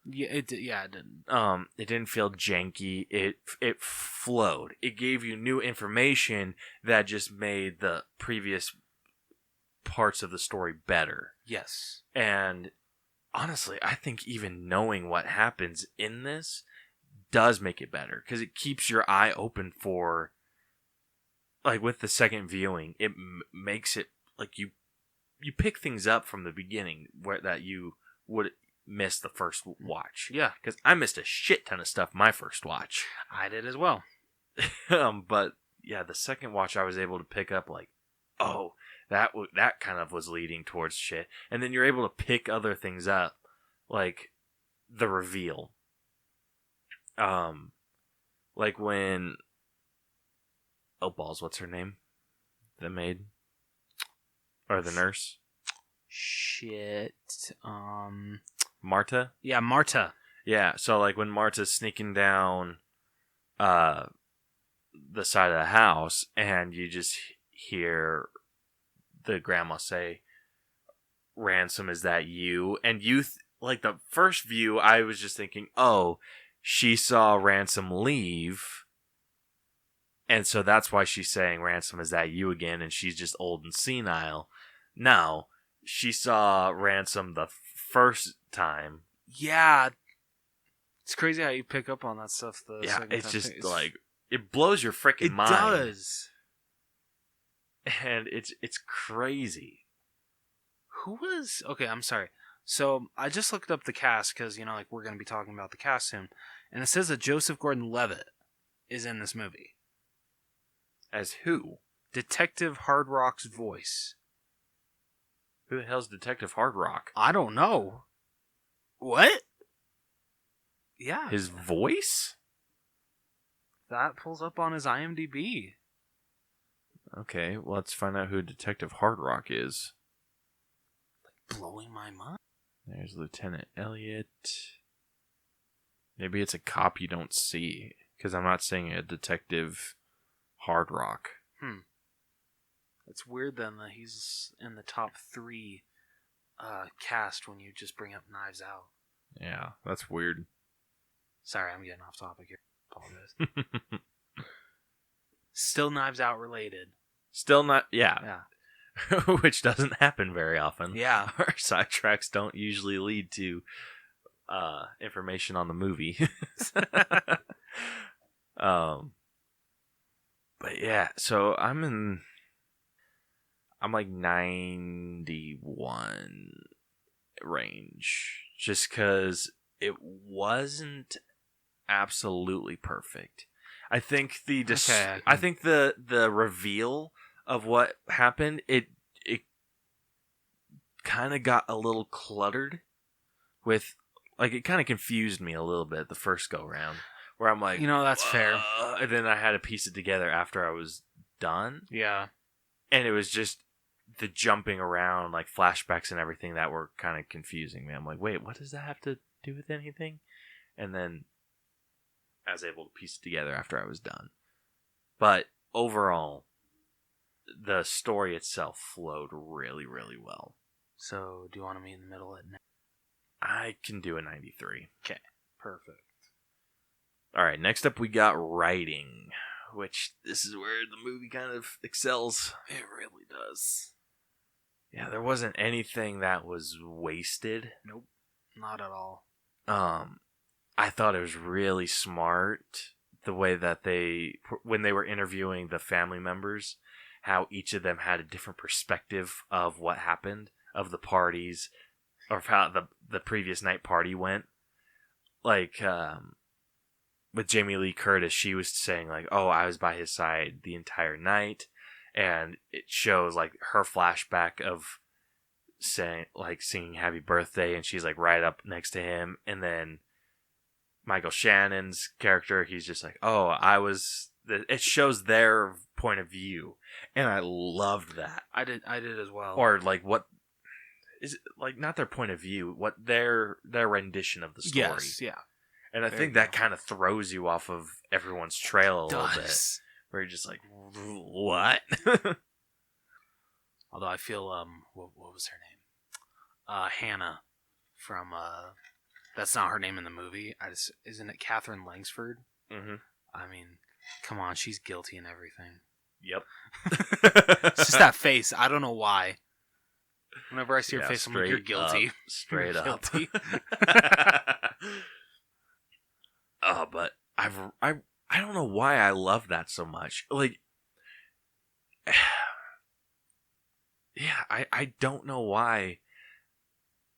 Yeah, it didn't. It didn't feel janky. It flowed. It gave you new information that just made the previous parts of the story better. Yes. And honestly, I think even knowing what happens in this does make it better, because it keeps your eye open for, like, with the second viewing, it makes it like you pick things up from the beginning that you would miss the first watch. Yeah, because I missed a shit ton of stuff my first watch. I did as well. But yeah, the second watch I was able to pick up like, oh, that kind of was leading towards shit, and then you're able to pick other things up, like the reveal. Like when, oh balls, what's her name? The maid or the nurse? Shit. Marta? Yeah, Marta. Yeah, so like when Marta's sneaking down the side of the house, and you just hear the grandma say, "Ransom, is that you?" And you, like the first view, I was just thinking, oh, she saw Ransom leave, and so that's why she's saying, "Ransom, is that you again?" And she's just old and senile. No, she saw Ransom the first time. Yeah. It's crazy how you pick up on that stuff. It's just like, it blows your freaking mind. It does. And it's crazy. Who was... Okay, I'm sorry. So, I just looked up the cast, because, like, we're going to be talking about the cast soon. And it says that Joseph Gordon-Levitt is in this movie. As who? Detective Hard Rock's voice. Who the hell's Detective Hard Rock? I don't know. What? Yeah. His voice? That pulls up on his IMDb. Okay, well, let's find out who Detective Hard Rock is. Like, blowing my mind. There's Lieutenant Elliot. Maybe it's a cop you don't see, because I'm not seeing a Detective Hard Rock. It's weird then that he's in the top 3 cast when you just bring up Knives Out. Yeah, that's weird. Sorry, I'm getting off topic here. Apologize. Still Knives Out related. Still not, yeah. Yeah. Which doesn't happen very often. Yeah. Our sidetracks don't usually lead to information on the movie. But yeah, so I'm like 91 range, just because it wasn't absolutely perfect. I think I think the reveal of what happened, it kind of got a little cluttered with, like, it kind of confused me a little bit the first go round, where I'm like, that's fair. And then I had to piece it together after I was done. Yeah. And it was just the jumping around, like flashbacks and everything, that were kind of confusing me. I'm like, wait, what does that have to do with anything? And then I was able to piece it together after I was done. But overall, the story itself flowed really, really well. So, do you want to meet in the middle at 9? I can do a 93. Okay, perfect. All right, next up we got writing, which this is where the movie kind of excels. It really does. Yeah, there wasn't anything that was wasted. Nope, not at all. I thought it was really smart the way that when they were interviewing the family members, how each of them had a different perspective of what happened, of the parties, or how the previous night party went. Like, with Jamie Lee Curtis, she was saying, like, oh, I was by his side the entire night, and it shows, like, her flashback of singing Happy Birthday, and she's, like, right up next to him, and then Michael Shannon's character, he's just like, oh, it shows their point of view, and I loved that. I did as well. Or, like, what is it, like, not their point of view, what their rendition of the story. Yes, yeah. And I think that kind of throws you off of everyone's trail a little bit. Where you're just like, what? Although I feel, what was her name? Hannah from, that's not her name in the movie. Isn't it Catherine Langsford? Mm-hmm. I mean, come on, she's guilty in everything. Yep. It's just that face. I don't know why. Whenever I see her face, I'm like, you're guilty. Straight up. Guilty. But I don't know why I love that so much. Like, yeah, I don't know why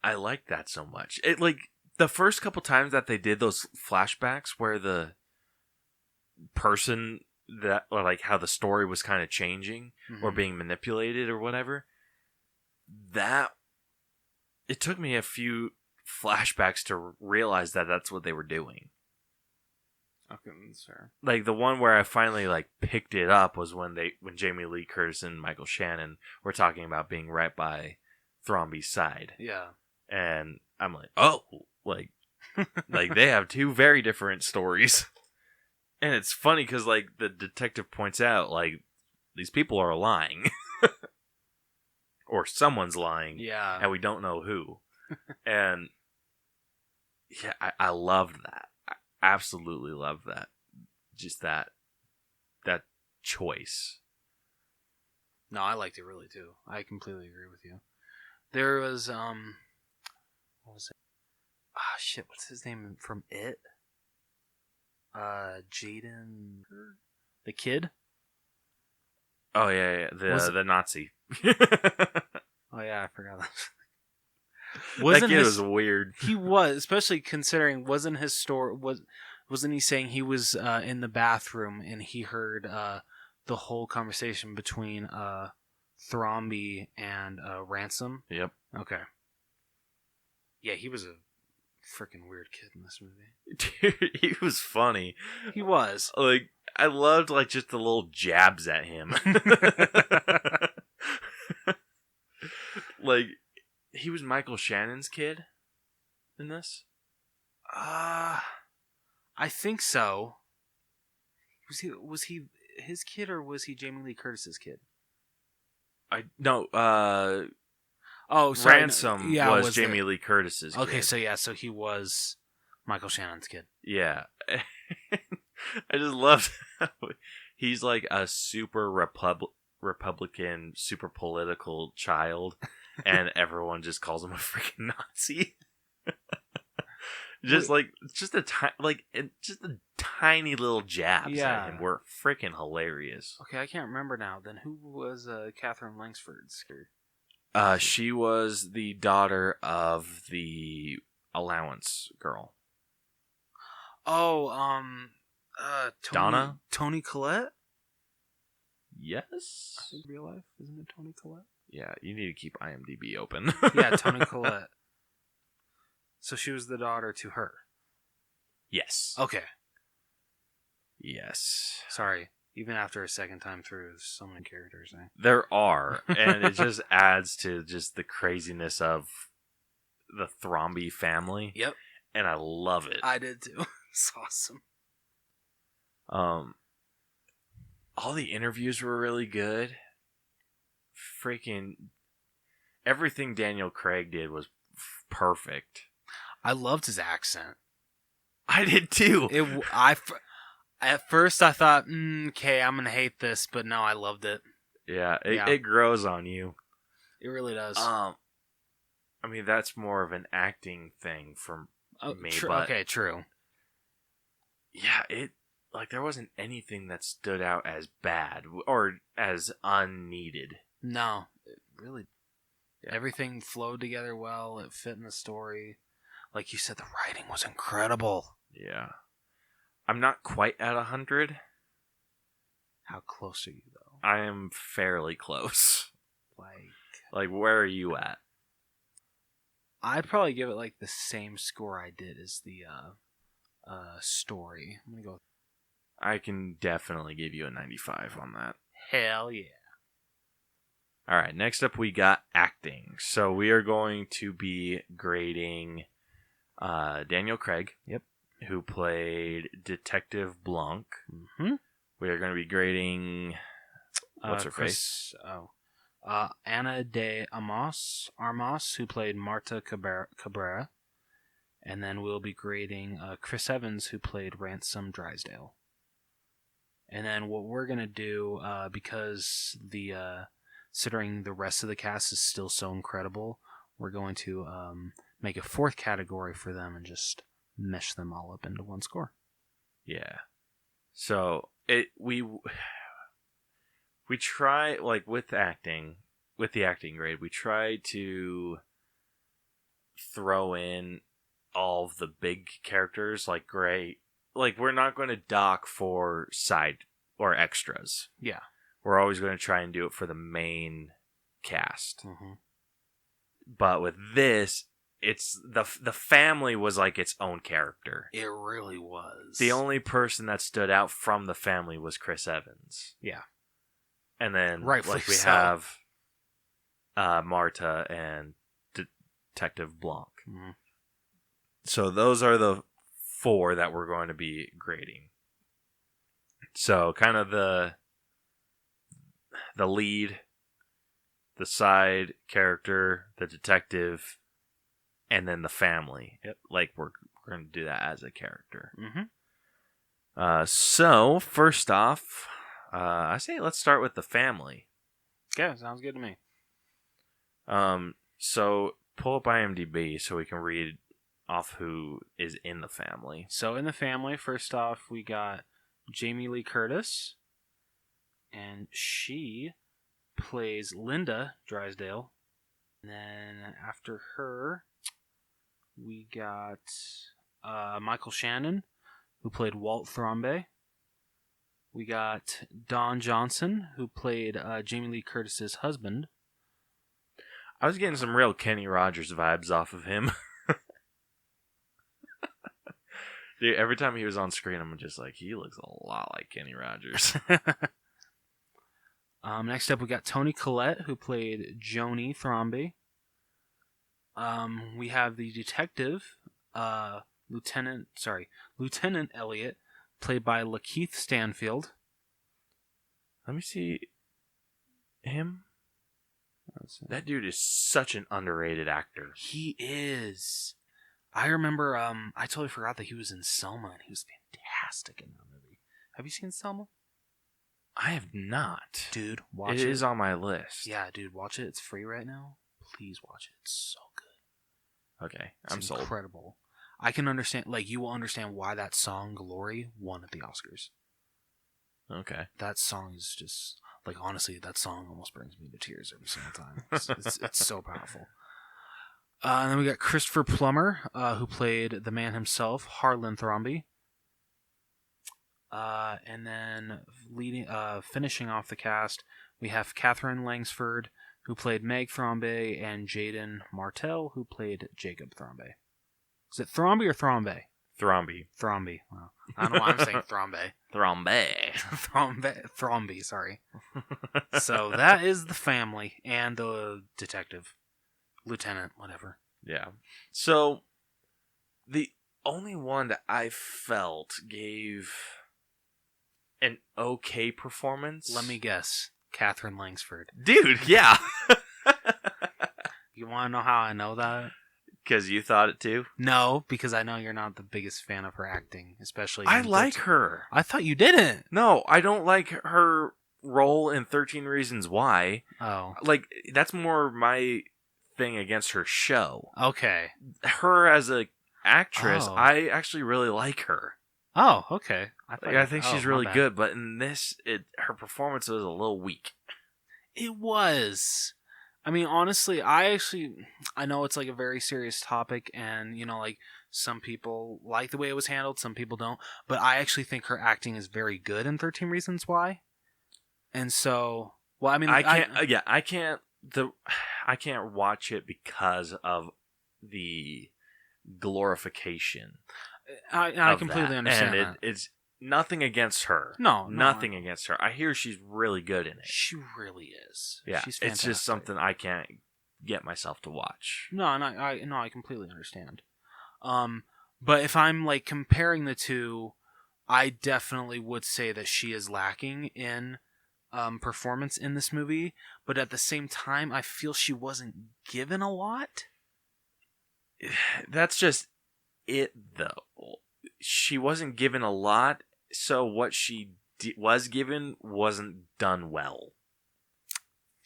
I like that so much. It, like, the first couple times that they did those flashbacks where the person or like how the story was kind of changing or being manipulated or whatever, that it took me a few flashbacks to realize that that's what they were doing. Okay, that's fair. Like, the one where I finally, like, picked it up was when Jamie Lee Curtis and Michael Shannon were talking about being right by Thrombey's side. Yeah. And I'm like, oh, like they have two very different stories. And it's funny because, like, the detective points out, like, these people are lying. Or someone's lying. Yeah. And we don't know who. And, yeah, I loved that. Absolutely love that. Just that choice. No, I liked it really too. I completely agree with you. There was what was it? Ah, shit, what's his name from It? Jaden, the kid? Oh yeah. The Nazi. Oh yeah, I forgot that. That kid was weird. He was, especially considering wasn't he saying he was in the bathroom and he heard the whole conversation between Thrombey and Ransom? Yep. Okay. Yeah, he was a freaking weird kid in this movie. Dude, he was funny. He was. Like, I loved, like, just the little jabs at him. Like, he was Michael Shannon's kid? in this? I think so. Was he his kid or was he Jamie Lee Curtis's kid? Oh, sorry. Ransom Yeah, was Jamie Lee Curtis's Okay, kid. so he was Michael Shannon's kid. Yeah. I just loved how he's like a super Republican, super political child, and everyone just calls him a freaking Nazi. Just the tiny little jabs at him were freaking hilarious. Okay, I can't remember now. Then who was Catherine Langsford's kid? She was the daughter of the allowance girl. Oh, Donna? Toni Collette? Yes. I think real life, isn't it Toni Collette? Yeah, you need to keep IMDb open. Yeah, Toni Collette. So she was the daughter to her. Yes. Okay. Yes. Sorry. Even after a second time through, there's so many characters. There are, and it just adds to just the craziness of the Thromby family. Yep. And I love it. I did too. It's awesome. All the interviews were really good. Freaking everything Daniel Craig did was perfect. I loved his accent. I did too. At first I thought, okay, I'm gonna hate this, but no, I loved it. Yeah, it grows on you. It really does. I mean, that's more of an acting thing for me. Okay, true. Yeah, there wasn't anything that stood out as bad or as unneeded. No, it really. Yeah. Everything flowed together well. It fit in the story. Like you said, the writing was incredible. Yeah. I'm not quite at 100. How close are you, though? I am fairly close. Like where are you at? I'd probably give it like the same score I did as the story. I'm gonna go. I can definitely give you a 95 on that. Hell yeah. All right, next up we got acting. So we are going to be grading Daniel Craig. Yep. Who played Detective Blanc. Mm-hmm. We are going to be grading... What's her face? Ana de Armas, who played Marta Cabrera. And then we'll be grading Chris Evans, who played Ransom Drysdale. And then what we're going to do, because considering the rest of the cast is still so incredible, we're going to make a fourth category for them and just mesh them all up into one score. Yeah. So we try, like with the acting grade, we try to throw in all of the big characters like Gray. Like we're not going to dock for side or extras. Yeah. We're always going to try and do it for the main cast. Mm-hmm. But with this, it's the family was like its own character. It really was. The only person that stood out from the family was Chris Evans. Yeah. And then rightfully like we so. have Marta and Detective Blanc. Mm-hmm. So those are the 4 that we're going to be grading. So kind of the lead, the side character, the detective, and then the family. Yep. Like we're going to do that as a character. Mm-hmm. So first off, I say let's start with the family. Yeah, sounds good to me. So pull up IMDb so we can read off who is in the family. So in the family, first off, we got Jamie Lee Curtis, and she plays Linda Drysdale. And then after her, we got Michael Shannon, who played Walt Thromby. We got Don Johnson, who played Jamie Lee Curtis's husband. I was getting some real Kenny Rogers vibes off of him. Dude, every time he was on screen, I'm just like, he looks a lot like Kenny Rogers. Next up, we got Toni Collette, who played Joni Thromby. We have the detective, Lieutenant Elliot, played by Lakeith Stanfield. Let me see him. That dude is such an underrated actor. He is. I remember, I totally forgot that he was in Selma, and he was fantastic in that movie. Have you seen Selma? I have not. Dude, watch it. It is on my list. Yeah, dude, watch it. It's free right now. Please watch it. It's so good. Okay, I'm sold. incredible. I can understand, like, you will understand why that song, Glory, won at the Oscars. Okay. That song is just, like, honestly, that song almost brings me to tears every single time. It's so powerful. And then we got Christopher Plummer, who played the man himself, Harlan Thrombey. And then finishing off the cast, we have Catherine Langsford, who played Meg Thrombey, and Jaden Martell, who played Jacob Thrombey. Is it Thrombey or Thrombey? Thrombey. Thrombey. Well, I don't know why I'm saying Thrombey. Thrombey, sorry. So that is the family and the detective, lieutenant, whatever. Yeah. So the only one that I felt gave an okay performance. Let me guess. Catherine Langsford. Dude, yeah. You want to know how I know that? Because you thought it too? No, because I know you're not the biggest fan of her acting, especially. I like her. I thought you didn't. No, I don't like her role in 13 Reasons Why. Oh. Like, that's more my thing against her show. Okay. Her as a actress, Oh. I actually really like her. Oh, okay. I think she's really my bad. good, but in this, her performance was a little weak. It was. I mean, honestly, I know it's like a very serious topic, and, you know, like, some people like the way it was handled, some people don't, but I actually think her acting is very good in 13 Reasons Why. And so, well, I mean, I can't watch it because of the glorification. I completely understand and that. it's nothing against her. No, nothing against her. I hear she's really good in it. She really is. Yeah, She's it's fantastic. just something I can't get myself to watch. No, and I completely understand. But if I'm like comparing the two, I definitely would say that she is lacking in performance in this movie. But at the same time, I feel she wasn't given a lot. That's just it, though. She wasn't given a lot, so what she was given wasn't done well.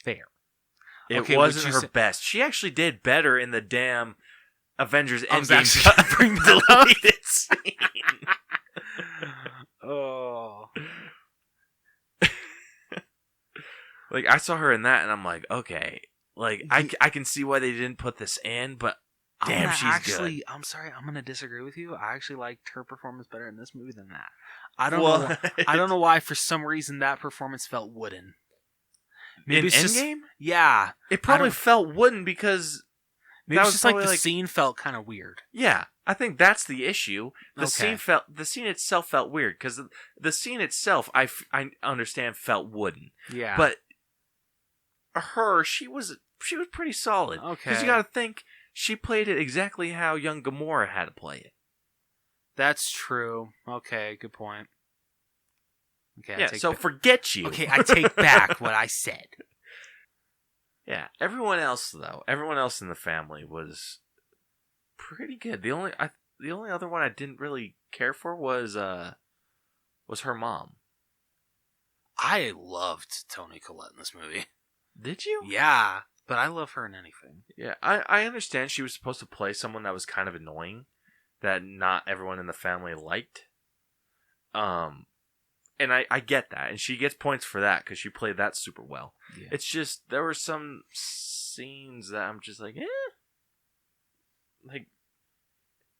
Fair. It Okay, wasn't her best. She actually did better in the damn Avengers I was Endgame actually bring that up. deleted scene. Oh. Like, I saw her in that, and I'm like, okay. Like, I can see why they didn't put this in, but damn, she's good. I'm sorry, I'm gonna disagree with you. I actually liked her performance better in this movie than that. I don't know why. For some reason, that performance felt wooden. Maybe it's in just, Endgame? Yeah. It probably felt wooden because Maybe that it's was just like the probably scene felt kind of weird. Yeah, I think that's the issue. The Okay. scene itself felt weird because the scene itself, I understand, felt wooden. Yeah. But she was pretty solid. Okay. Because you got to think she played it exactly how young Gamora had to play it. That's true. Okay, good point. Okay. Forget you. Okay, I take back what I said. Yeah, everyone else in the family was pretty good. The only other one I didn't really care for was her mom. I loved Toni Collette in this movie. Did you? Yeah, but I love her in anything. Yeah, I understand she was supposed to play someone that was kind of annoying, that not everyone in the family liked. And I get that, and she gets points for that because she played that super well. Yeah. It's just there were some scenes that I'm just like, like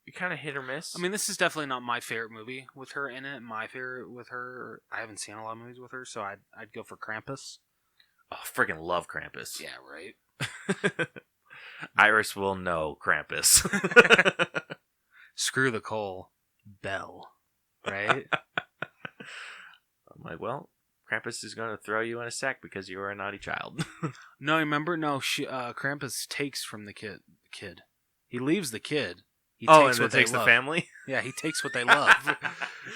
you kind of hit or miss. I mean, this is definitely not my favorite movie with her in it. My favorite with her, I haven't seen a lot of movies with her, so I'd go for Krampus. Oh, freaking love Krampus. Yeah, right. Iris will know Krampus. Screw the coal, Belle. Right. I'm like, well, Krampus is going to throw you in a sack because you are a naughty child. No, remember? No, Krampus takes from the kid. He leaves the kid He and what it takes they the love. family? Yeah, he takes what they love.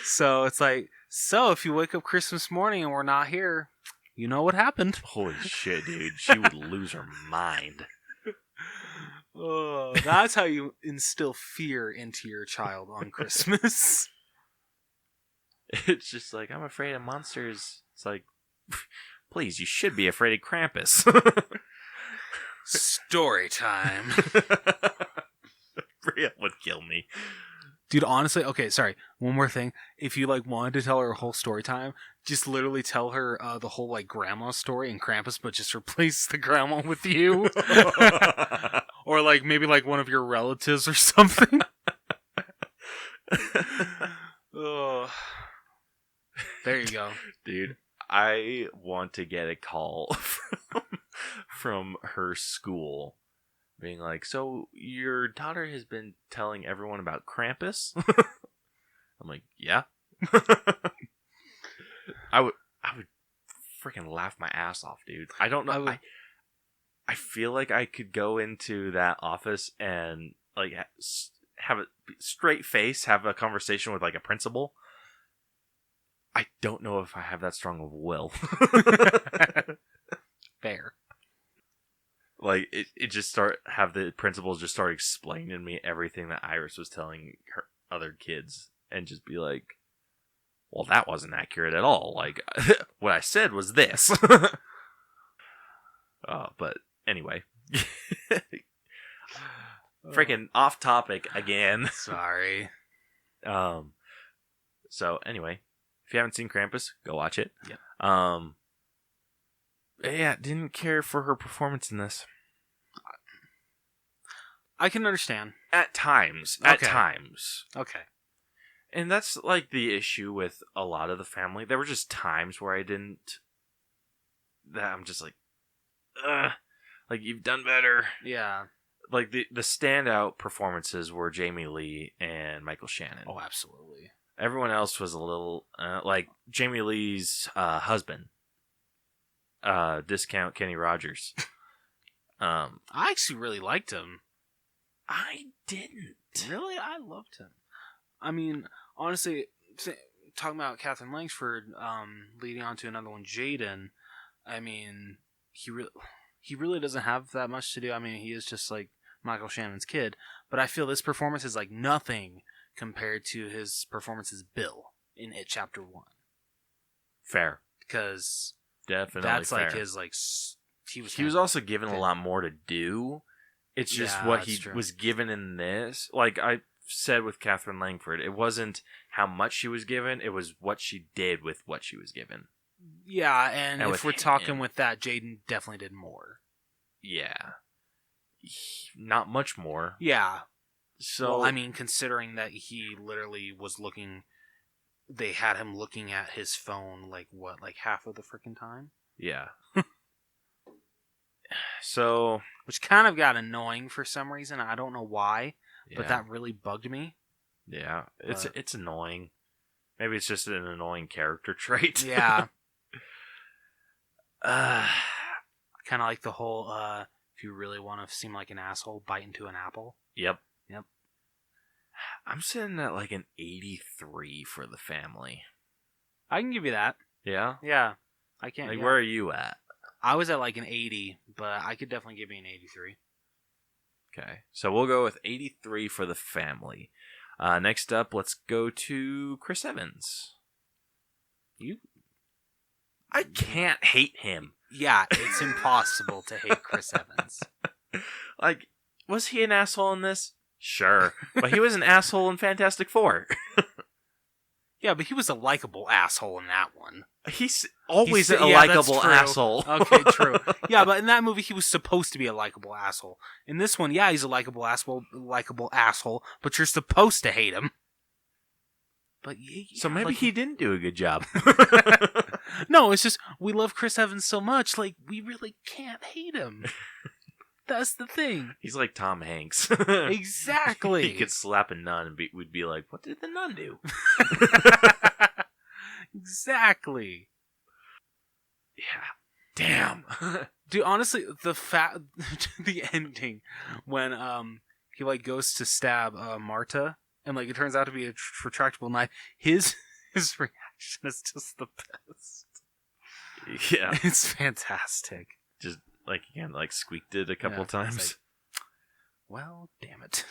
So it's like, so if you wake up Christmas morning and we're not here, you know what happened. Holy shit, dude. She would lose her mind. Oh, that's how you instill fear into your child on Christmas. It's just like, I'm afraid of monsters. It's like, please, you should be afraid of Krampus. Story time. Bria would kill me. Dude, honestly, okay, sorry. One more thing. If you wanted to tell her a whole story time, just literally tell her the whole grandma story and Krampus, but just replace the grandma with you. Or maybe one of your relatives or something. Oh. There you go. Dude, I want to get a call from her school being like, so your daughter has been telling everyone about Krampus? I'm like, yeah. I would freaking laugh my ass off, dude. I don't know. I feel like I could go into that office and have a straight face, have a conversation with a principal. I don't know if I have that strong of will. Fair. It just have the principals just start explaining to me everything that Iris was telling her other kids, and just be like, well, that wasn't accurate at all. What I said was this. But anyway. Freaking off topic again. Sorry. So anyway, if you haven't seen Krampus, go watch it. Yep. Yeah, didn't care for her performance in this. I can understand. At times. Okay. At times. Okay. And that's the issue with a lot of the family. There were just times where I'm just like, ugh. You've done better. Yeah. The standout performances were Jamie Lee and Michael Shannon. Oh, absolutely. Everyone else was a little, Jamie Lee's husband. Discount Kenny Rogers. I actually really liked him. I didn't. Really? I loved him. I mean, honestly, talking about Catherine Langsford leading on to another one, Jaden, I mean, he really doesn't have that much to do. I mean, he is just Michael Shannon's kid. But I feel this performance is nothing compared to his performance as Bill in It Chapter 1. Fair. Because definitely that's fair. his, he was also given a lot more to do. It's just what he was given in this. I said with Catherine Langford, it wasn't how much she was given, it was what she did with what she was given. Yeah, and if we're talking him, with that, Jaden definitely did more. Yeah. Not much more. Yeah. So, well, I mean, considering that he literally was they had him looking at his phone, half of the freaking time? Yeah. So, which kind of got annoying for some reason. I don't know why, but yeah. that really bugged me. Yeah, it's annoying. Maybe it's just an annoying character trait. Yeah. Kind of like the whole, if you really want to seem like an asshole, bite into an apple. Yep. I'm sitting at an 83 for the family. I can give you that. Yeah? Yeah. I can't. Where are you at? I was at an 80, but I could definitely give you an 83. Okay. So we'll go with 83 for the family. Next up, let's go to Chris Evans. I can't hate him. Yeah, it's impossible to hate Chris Evans. Was he an asshole in this? Sure. But he was an asshole in Fantastic Four. Yeah, but he was a likable asshole in that one. He's always a likable asshole. Okay, true. Yeah, but in that movie, he was supposed to be a likable asshole. In this one, yeah, he's a likable asshole, but you're supposed to hate him. But yeah, so maybe he didn't do a good job. No, it's just we love Chris Evans so much, we really can't hate him. That's the thing. He's like Tom Hanks. Exactly. He could slap a nun and we'd be like, what did the nun do? Exactly. Yeah. Damn. Dude, honestly, the ending when he like goes to stab Marta, and like it turns out to be a retractable knife. His reaction is just the best. Yeah. It's fantastic. Just like again, like squeaked it a couple times. Like, well, damn it.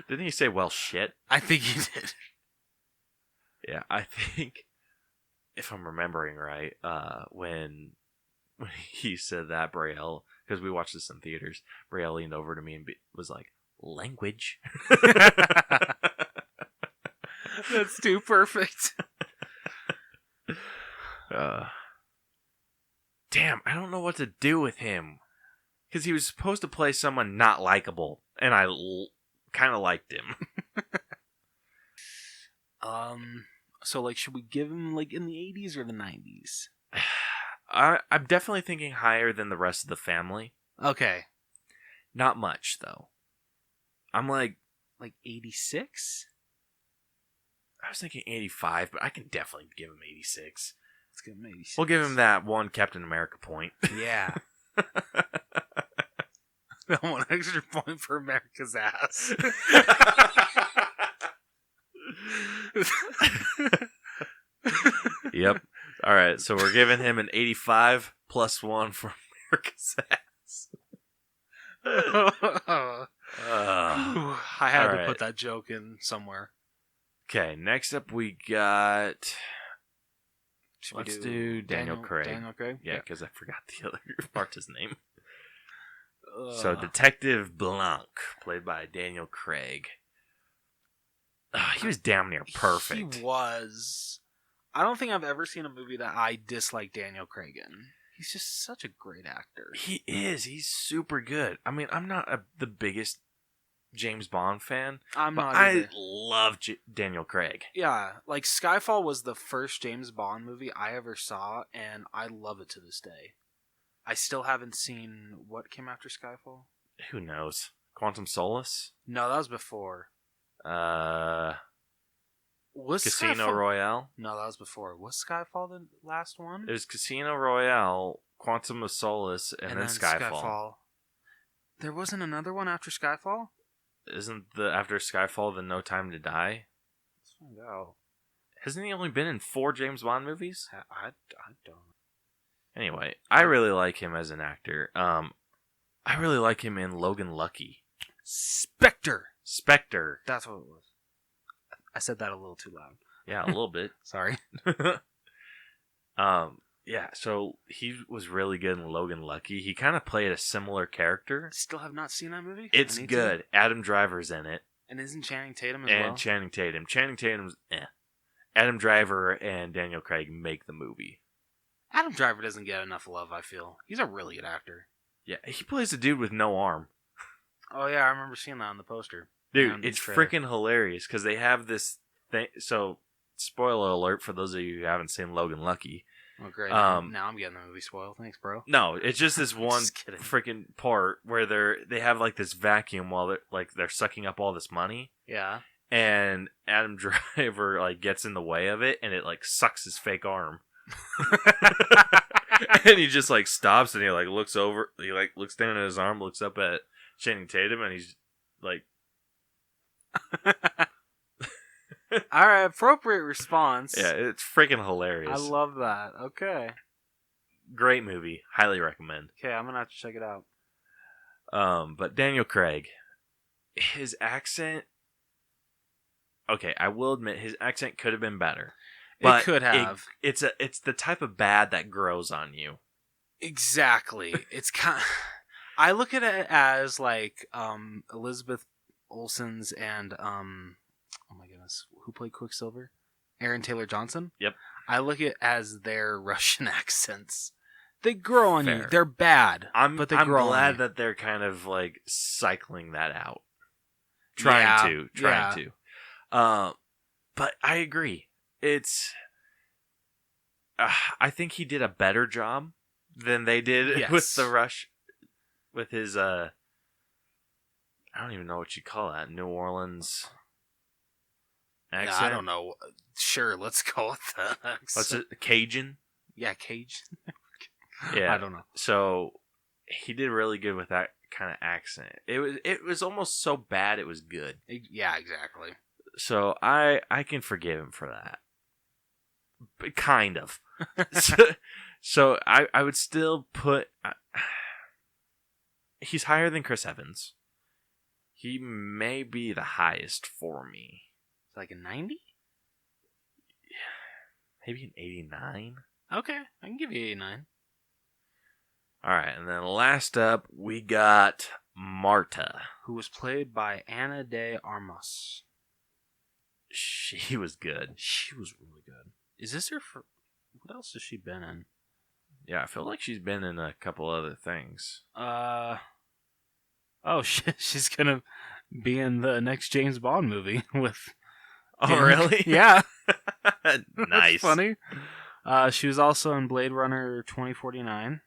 Didn't he say, well, shit? I think he did. Yeah, I think, if I'm remembering right, when he said that, Braille, because we watched this in theaters, Braille leaned over to me and was like, language. That's too perfect. Damn, I don't know what to do with him. Because he was supposed to play someone not likable, and I kind of liked him. So like, should we give him like in the 80s or the 90s? I'm definitely thinking higher than the rest of the family. Okay. Not much, though. I'm like 86? I was thinking 85, but I can definitely give him 86. Let's give him 86. We'll give him that one Captain America point. Yeah. That one extra point for America's ass. Yep. All right, so we're giving him an 85 plus 1 for America's ass. I had to put that joke in somewhere. Okay, next up we got... Let's do Daniel Craig. Daniel Craig? Yeah, because I forgot the other part's name. So, Detective Blanc, played by Daniel Craig. He was damn near perfect. He was. I don't think I've ever seen a movie that I dislike Daniel Craig in. He's just such a great actor. He is. He's super good. I mean, I'm not the biggest James Bond fan. I'm but not either. I love Daniel Craig. Yeah, like Skyfall was the first James Bond movie I ever saw, and I love it to this day. I still haven't seen what came after Skyfall. Who knows? Quantum Solace? No, that was before. Was Casino Skyfall... Royale? No, that was before. Was Skyfall the last one? It was Casino Royale, Quantum of Solace, and then Skyfall. There wasn't another one after Skyfall? Isn't the after Skyfall the No Time to Die? Let's find out. Hasn't he only been in 4 James Bond movies? I don't. Anyway, I really like him as an actor. I really like him in Logan Lucky. Spectre! That's what it was. I said that a little too loud. Yeah, a little bit. Sorry. Yeah, so he was really good in Logan Lucky. He kind of played a similar character. Still have not seen that movie? It's good. Adam Driver's in it. And isn't Channing Tatum as well? And Channing Tatum. Channing Tatum's Adam Driver and Daniel Craig make the movie. Adam Driver doesn't get enough love, I feel. He's a really good actor. Yeah, he plays a dude with no arm. Oh, yeah, I remember seeing that on the poster. Dude, it's freaking hilarious because they have this thing. So, spoiler alert for those of you who haven't seen Logan Lucky. Oh, great. Now I'm getting the movie spoiled. Thanks, bro. No, it's just this one freaking part where they have like this vacuum while they're sucking up all this money. Yeah. And Adam Driver like gets in the way of it and it like sucks his fake arm. And he just like stops and he like looks over, he like looks down at his arm, looks up at Channing Tatum, and he's like, all right, appropriate response. yeah, it's freaking hilarious. I love that. Okay. Great movie. Highly recommend. Okay, I'm gonna have to check it out. But Daniel Craig, his accent, okay, I will admit his accent could have been better. But it could have. It's the type of bad that grows on you. Exactly. It's kind of, I look at it as like Elizabeth Olsen's and oh my goodness, who played Quicksilver? Aaron Taylor Johnson? Yep. I look at it as their Russian accents. They grow on Fair. you. They're bad. I'm grow glad on you. that they're kind of like cycling that out. Trying to. But I agree. It's I think he did a better job than they did with the Rush, with his I don't even know what you call that, New Orleans accent. Yeah, I don't know. Sure, let's go with that accent. What's it? Cajun? Yeah, Cajun. Yeah. I don't know. So he did really good with that kind of accent. It was almost so bad it was good. Yeah, exactly. So I can forgive him for that. But kind of. so I would still put he's higher than Chris Evans. He may be the highest for me. It's like a 90? Maybe an 89? Okay, I can give you 89. Alright, and then last up, we got Marta. Who was played by Ana de Armas. She was good. She was really good. Is this her what else has she been in? Yeah, I feel like she's been in a couple other things. Oh, she's gonna be in the next James Bond movie with... Oh, really? Yeah. Nice. That's funny. She was also in Blade Runner 2049.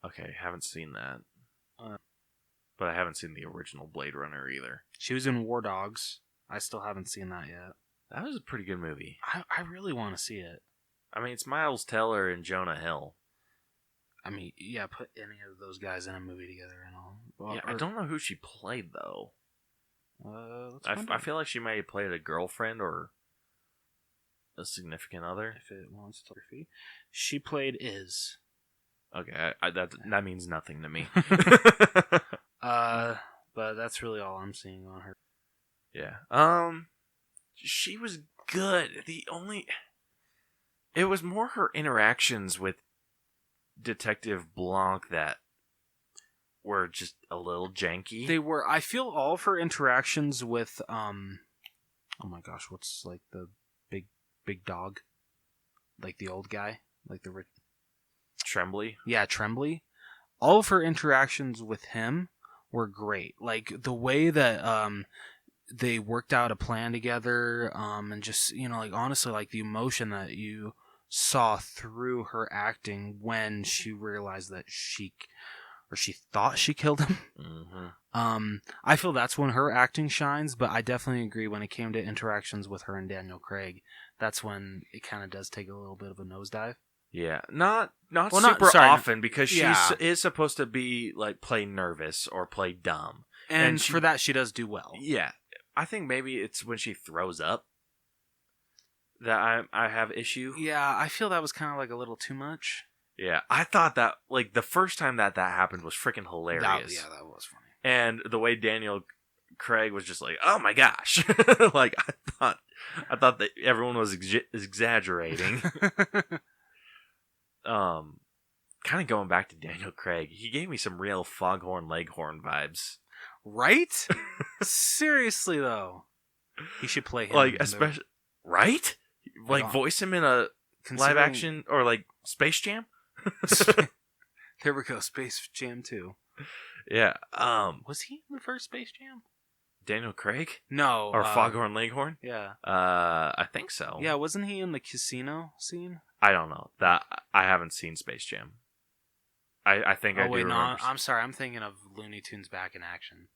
Okay, haven't seen that. But I haven't seen the original Blade Runner either. She was in War Dogs. I still haven't seen that yet. That was a pretty good movie. I really want to see it. I mean, it's Miles Teller and Jonah Hill. I mean, yeah, put any of those guys in a movie together and all. Well, Yeah, I don't know who she played, though. I feel like she may have played a girlfriend or a significant other. If it wants to be. She played Iz. Okay, that means nothing to me. But that's really all I'm seeing on her. Yeah. She was good. It was more her interactions with Detective Blanc that were just a little janky. They were. I feel all of her interactions with oh my gosh, what's like the big dog, like the old guy, like the rich Tremblay. Yeah, Tremblay. All of her interactions with him were great. Like the way that they worked out a plan together, and just like honestly, like the emotion that you saw through her acting when she realized that she thought she killed him. Mm-hmm. I feel that's when her acting shines, but I definitely agree when it came to interactions with her and Daniel Craig, that's when it kind of does take a little bit of a nosedive. Yeah, not super often because she is supposed to be like play nervous or play dumb, and for that she does do well. Yeah, I think maybe it's when she throws up that I have issue. Yeah, I feel that was kind of like a little too much. Yeah, I thought that like the first time that happened was freaking hilarious. That was funny. And the way Daniel Craig was just like, "Oh my gosh!" Like I thought that everyone was exaggerating. Kind of going back to Daniel Craig, he gave me some real Foghorn Leghorn vibes. Right? Seriously though, he should play him. Like especially right? Like voice him in a live action or like Space Jam. There we go, Space Jam 2. Yeah. Was he in the first Space Jam? Daniel Craig? No. Or Foghorn Leghorn? Yeah. I think so. Yeah, wasn't he in the casino scene? I don't know. That I haven't seen Space Jam. I think I do remember. No, I'm sorry. I'm thinking of Looney Tunes Back in Action.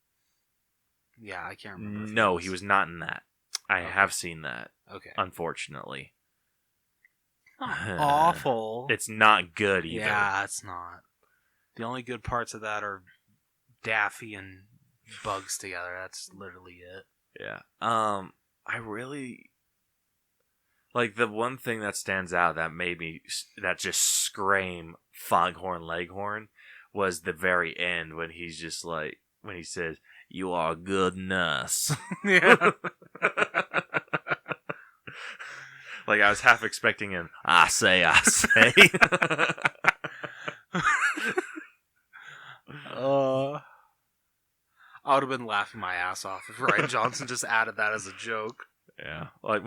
Yeah, I can't remember. No, he was not in that. I have seen that. Okay. Unfortunately. Awful. It's not good either. Yeah, it's not. The only good parts of that are Daffy and Bugs together. That's literally it. Yeah. I really like the one thing that stands out that made me that just scream Foghorn Leghorn was the very end when he's just like when he says, "You are a good nurse." Yeah. Like I was half expecting an I say. I would have been laughing my ass off if Ryan Johnson just added that as a joke. Yeah, like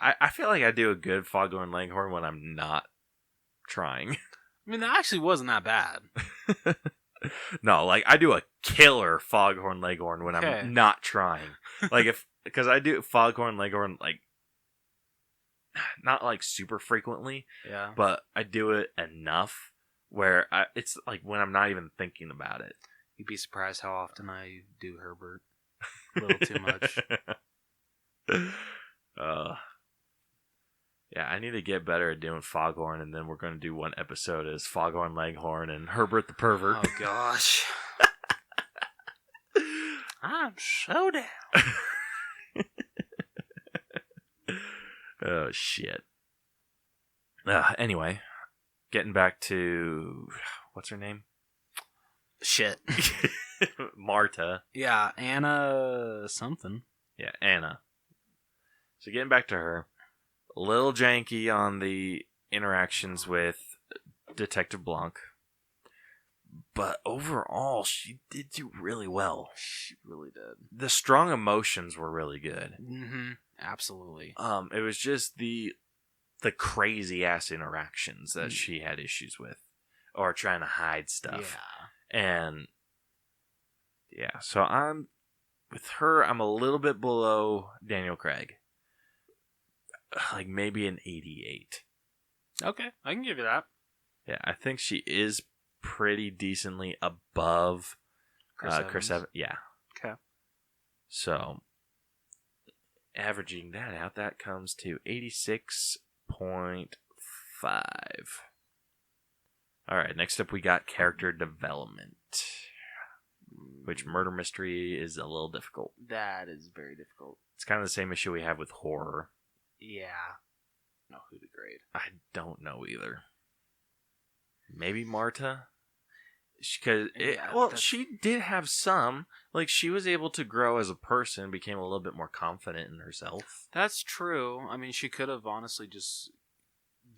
I feel like I do a good Foghorn Leghorn when I'm not trying. I mean, that actually wasn't that bad. No, like I do a killer Foghorn Leghorn when I'm not trying. Like because I do Foghorn Leghorn like not like super frequently. Yeah. But I do it enough where it's like when I'm not even thinking about it. You'd be surprised how often I do Herbert. A little too much. Yeah, I need to get better at doing Foghorn, and then we're going to do one episode as Foghorn Leghorn and Herbert the Pervert. Oh, gosh. I'm so down. Oh, shit. Anyway, getting back to... What's her name? Shit. Marta. Yeah, Anna something. Yeah, Anna. So getting back to her. A little janky on the interactions with Detective Blanc. But overall, she did do really well. She really did. The strong emotions were really good. Mm-hmm. Absolutely. It was just the crazy ass interactions that she had issues with, or trying to hide stuff. Yeah. And yeah, so I'm a little bit below Daniel Craig. Like maybe an 88. Okay, I can give you that. Yeah, I think she is pretty decently above Chris Evans. Yeah. Okay. So, averaging that out, that comes to 86.5. Alright, next up we got character development. Which murder mystery is a little difficult. That is very difficult. It's kind of the same issue we have with horror. Yeah. Know who to grade. I don't know either. Maybe Marta? Because she did have some. Like, she was able to grow as a person, became a little bit more confident in herself. That's true. I mean, she could have honestly just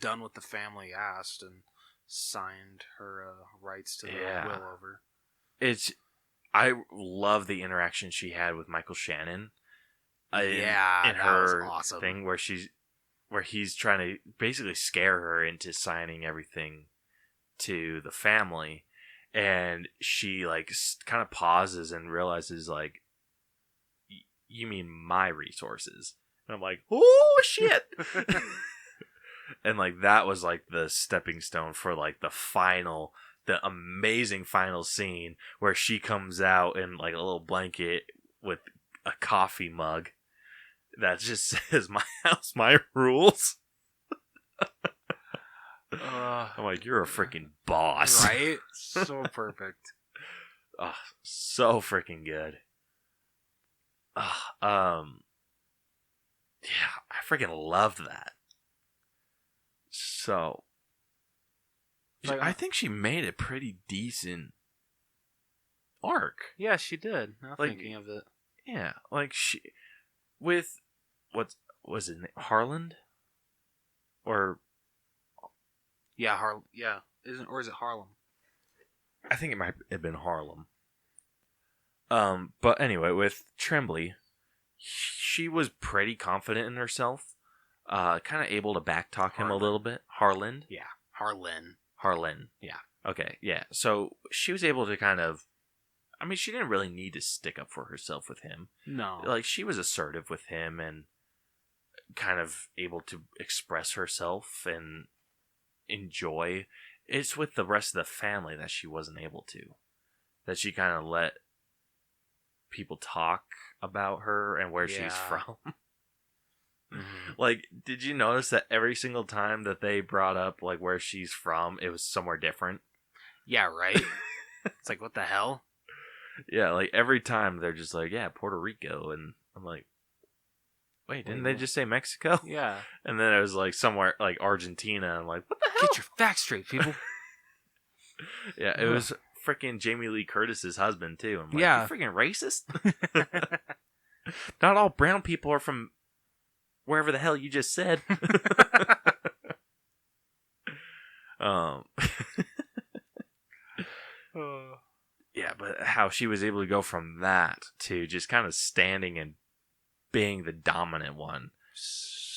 done what the family asked and signed her rights to the will over. I love the interaction she had with Michael Shannon. In that her was awesome. Thing where he's trying to basically scare her into signing everything to the family, and she like kind of pauses and realizes like, you mean my resources? And I'm like, oh shit. And like that was like the stepping stone for like the amazing final scene where she comes out in like a little blanket with a coffee mug that just says "My house, my rules." I'm like, you're a freaking boss, right? So perfect. Oh, so freaking good. Yeah, I freaking loved that. So, like, I think she made a pretty decent arc. Yeah, she did. Now Like, thinking of it. Yeah, like she with what was it, Harland? Or yeah, yeah, is it Harlem? I think it might have been Harlem. But anyway, with Tremblay, she was pretty confident in herself. Kind of able to backtalk him a little bit. Harland? Yeah, Harlan. Yeah. Okay, yeah. So she was able to kind of, I mean, she didn't really need to stick up for herself with him. No. Like, she was assertive with him and kind of able to express herself and enjoy. It's with the rest of the family that she wasn't able to. That she kind of let people talk about her and where she's from. Mm-hmm. Like, did you notice that every single time that they brought up like where she's from, it was somewhere different? Yeah, right? It's like, what the hell? Yeah, like every time they're just like, yeah, Puerto Rico, and I'm like, wait, didn't they just say Mexico? Yeah. And then it was like somewhere like Argentina. I'm like, what the hell? Get your facts straight, people. Yeah, it was freaking Jamie Lee Curtis's husband too. I'm like, Yeah. you freaking racist? Not all brown people are from wherever the hell you just said. Yeah, but how she was able to go from that to just kind of standing and being the dominant one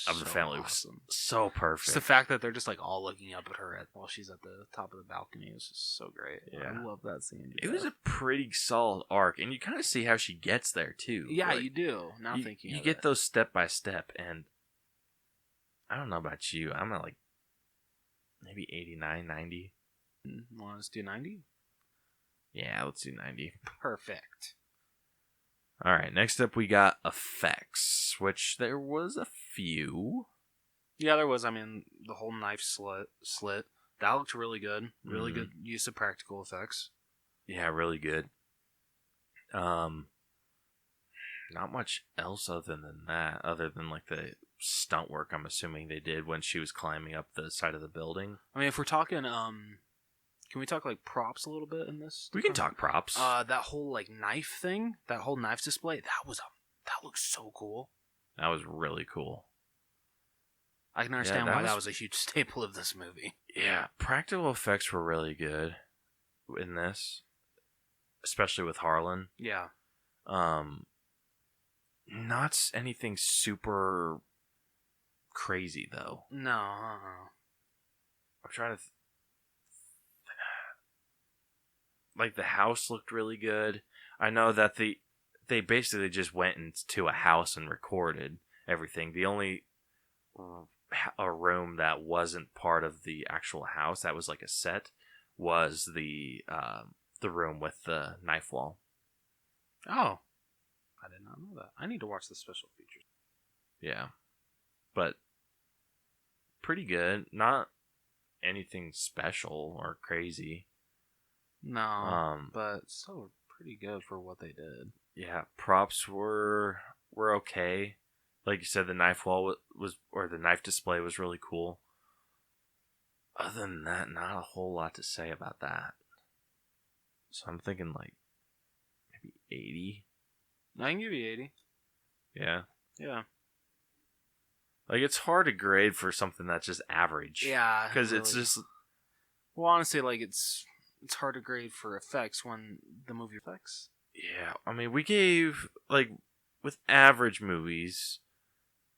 of the family was so perfect. Just the fact that they're just like all looking up at her while she's at the top of the balcony is just so great. Yeah. I love that scene. It was a pretty solid arc, and you kind of see how she gets there too. Yeah, like, you do. Now thinking you of get it. those step by step, and I don't know about you. I'm at like maybe 89, 90. Want us to do 90? Yeah, let's do 90. Perfect. All right, next up we got effects, which there was a few. Yeah, there was. I mean, the whole knife slit. That looked really good. Really good use of practical effects. Yeah, really good. Not much else other than that, other than like the stunt work I'm assuming they did when she was climbing up the side of the building. I mean, if we're talking, can we talk like props a little bit in this? We can talk props. That whole like knife thing, that whole knife display, that looks so cool. That was really cool. I can understand why that was a huge staple of this movie. Yeah, practical effects were really good in this, especially with Harlan. Yeah. Not anything super crazy though. No. I'm trying to. Like the house looked really good. I know that they basically just went into a house and recorded everything. The only a room that wasn't part of the actual house that was like a set was the room with the knife wall. Oh. I did not know that. I need to watch the special features. Yeah. But pretty good. Not anything special or crazy. No. But still pretty good for what they did. Yeah, props were okay. Like you said, the knife wall or the knife display was really cool. Other than that, not a whole lot to say about that. So I'm thinking like maybe 80. I can give you 80. Yeah. Yeah. Like it's hard to grade for something that's just average. Yeah. Because really. it's just. Well, honestly, like it's hard to grade for effects when the movie effects. Yeah, I mean, we gave like with average movies,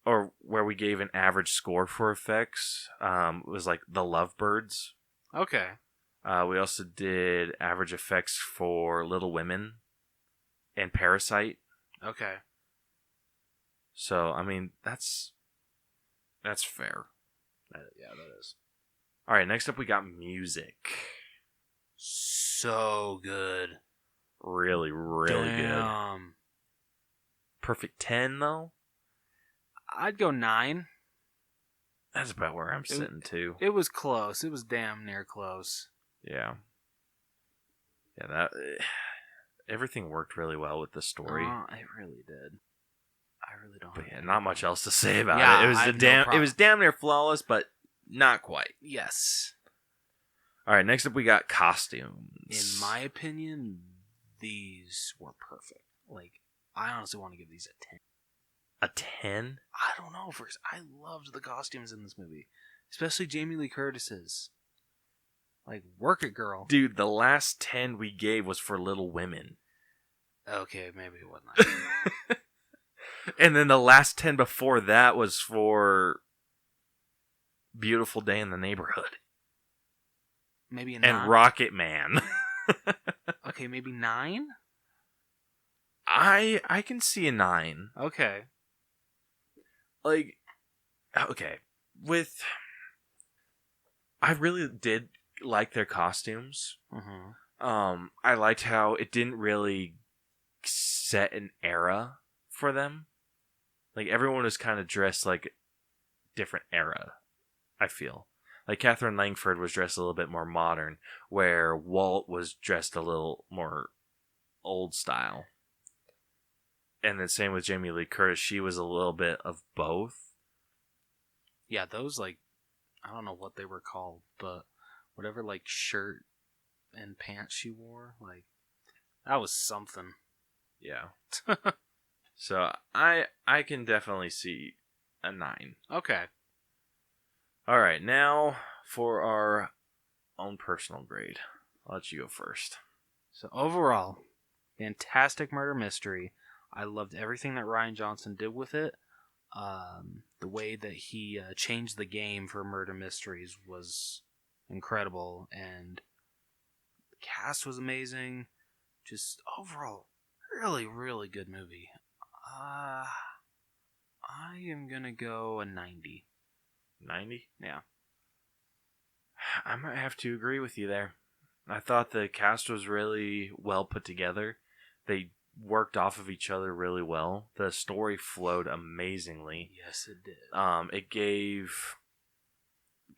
or where we gave an average score for effects. Was like The Lovebirds. Okay. We also did average effects for Little Women and Parasite. Okay. So I mean, that's fair. Yeah, that is. All right, next up we got music. So good. Really, really good. Damn. Perfect 10 though. I'd go 9. That's about where I'm sitting too. It was close. It was damn near close. Yeah. Yeah, that everything worked really well with the story. It really did. I really don't. But yeah, not much else to say about Yeah, it. It was it was damn near flawless, but not quite. Yes. All right, next up we got costumes. In my opinion, these were perfect. Like, I honestly want to give these a 10. A 10? I don't know. First, I loved the costumes in this movie, especially Jamie Lee Curtis's. Like, work it, girl. Dude, the last 10 we gave was for Little Women. Okay, maybe it wasn't. And then the last 10 before that was for Beautiful Day in the Neighborhood. Maybe a 9. And Rocket Man. Okay, maybe 9? I can see a 9. Okay. Like, okay. I really did like their costumes. Mm-hmm. I liked how it didn't really set an era for them. Like, everyone was kind of dressed like different era, I feel. Like, Catherine Langford was dressed a little bit more modern, where Walt was dressed a little more old style. And then same with Jamie Lee Curtis, she was a little bit of both. Yeah, those, like, I don't know what they were called, but whatever, like, shirt and pants she wore, like, that was something. Yeah. So, I can definitely see a 9. Okay. Alright, now for our own personal grade. I'll let you go first. So, overall, fantastic murder mystery. I loved everything that Rian Johnson did with it. The way that he changed the game for murder mysteries was incredible, and the cast was amazing. Just overall, really, really good movie. I am gonna go a 90. 90? Yeah. I might have to agree with you there. I thought the cast was really well put together. They worked off of each other really well. The story flowed amazingly. Yes, it did. It gave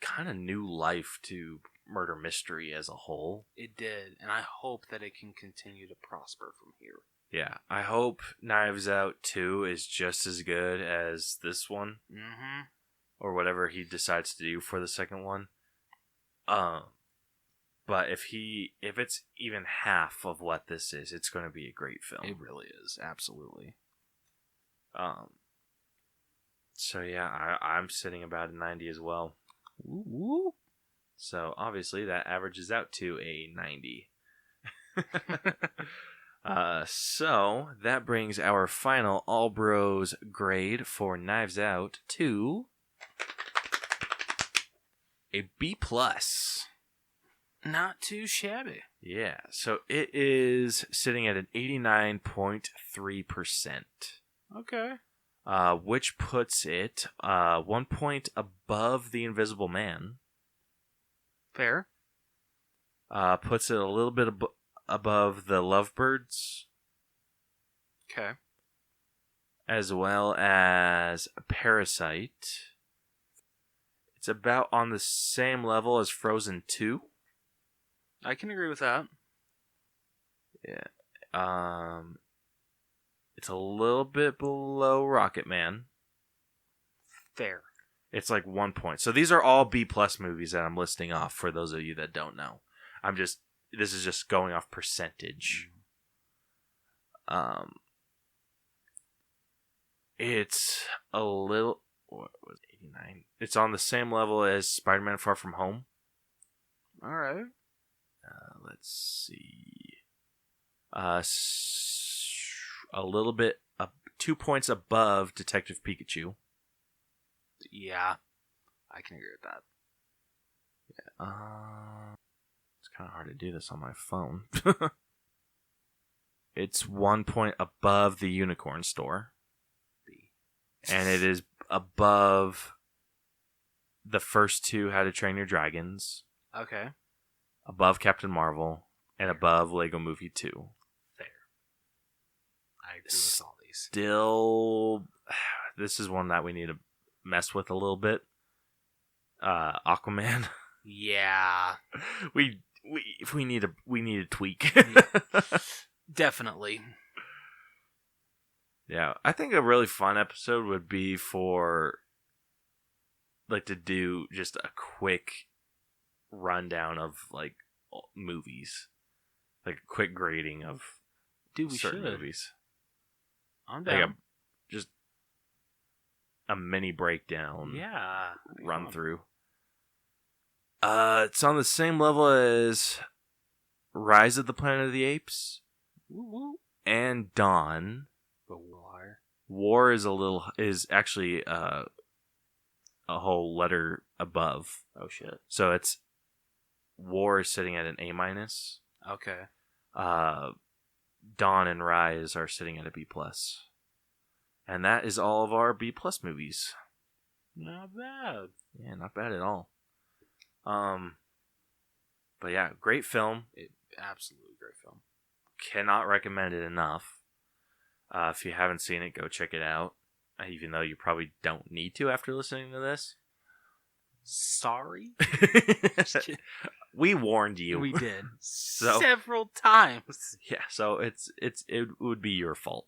kind of new life to murder mystery as a whole. It did, and I hope that it can continue to prosper from here. Yeah, I hope Knives Out 2 is just as good as this one, or whatever he decides to do for the second one. But if it's even half of what this is, it's going to be a great film. It really is, absolutely. So yeah, I'm sitting about a 90 as well. Woo. So obviously that averages out to a 90. So that brings our final All Bros grade for Knives Out to a B+. Not too shabby. Yeah, so it is sitting at an 89.3%. Okay. Which puts it 1 point above The Invisible Man. Fair. Puts it a little bit above The Lovebirds. Okay. As well as Parasite. It's about on the same level as Frozen 2. I can agree with that. Yeah. It's a little bit below Rocket Man. Fair. It's like 1 point. So these are all B+ movies that I'm listing off for those of you that don't know. This is just going off percentage. It's a little, what was it, 89? It's on the same level as Spider-Man Far From Home. All right. Let's see. A little bit, 2 points above Detective Pikachu. Yeah, I can agree with that. Yeah. It's kind of hard to do this on my phone. It's 1 point above The Unicorn Store. And it is above the first two How to Train Your Dragons. Okay. Above Captain Marvel. And above Lego Movie 2. Fair. I agree with all these. Still, this is one that we need to mess with a little bit. Aquaman. Yeah. we need to tweak. Definitely. Yeah, I think a really fun episode would be for to do just a quick rundown of movies, like a quick grading of certain movies. I'm down. Just a mini breakdown. Yeah. Run through. It's on the same level as Rise of the Planet of the Apes. Woo-woo. And Dawn. But War. War is actually a whole letter above. Oh shit. So it's War is sitting at an A-. Okay. Dawn and Rise are sitting at a B+. And that is all of our B+ movies. Not bad. Yeah, not bad at all. But yeah, great film. Absolutely great film. Cannot recommend it enough. If you haven't seen it, go check it out. Even though you probably don't need to after listening to this. Sorry? We warned you. We did. So, several times. Yeah, so it would be your fault.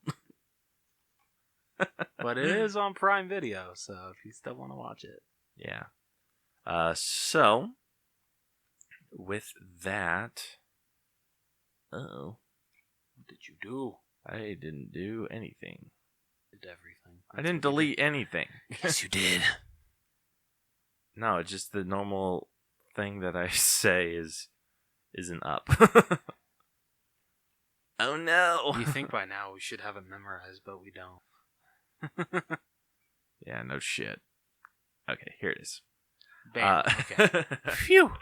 But it is on Prime Video, so if you still want to watch it. Yeah. So, with that... Uh-oh. What did you do? I didn't do anything. Did everything. I didn't delete anything. Yes, you did. No, it's just the normal thing that I say isn't up. Oh no! You think by now we should have it memorized, but we don't. Yeah, no shit. Okay, here it is. Bam. Okay. Phew!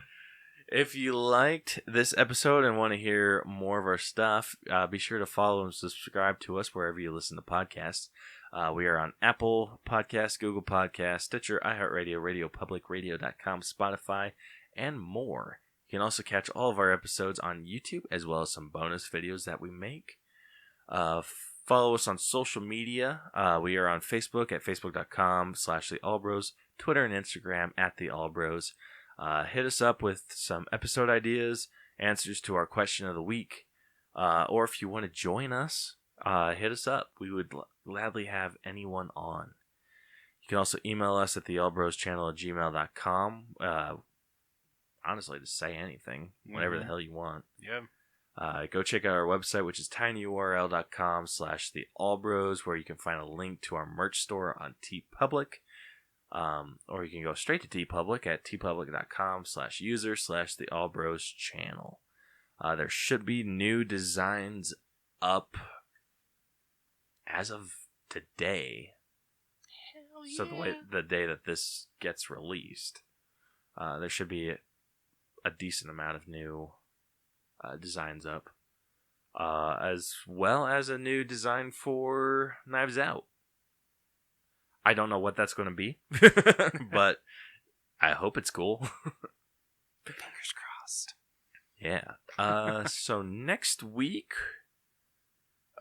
If you liked this episode and want to hear more of our stuff, be sure to follow and subscribe to us wherever you listen to podcasts. We are on Apple Podcasts, Google Podcasts, Stitcher, iHeartRadio, RadioPublic, Radio.com, Spotify, and more. You can also catch all of our episodes on YouTube, as well as some bonus videos that we make. Follow us on social media. We are on Facebook at facebook.com/theallbros, Twitter and Instagram at theallbros. Hit us up with some episode ideas, answers to our question of the week, or if you want to join us, hit us up. We would gladly have anyone on. You can also email us at theallbroschannel@gmail.com. Honestly, just say anything, whatever the hell you want. Yeah. Go check out our website, which is tinyurl.com/theallbros, where you can find a link to our merch store on TeePublic. Or you can go straight to TeePublic at tpublic.com/user/theallbroschannel. There should be new designs up as of today. Hell yeah. So the day that this gets released, there should be a decent amount of new designs up, as well as a new design for Knives Out. I don't know what that's going to be, but I hope it's cool. Fingers crossed. Yeah. So next week,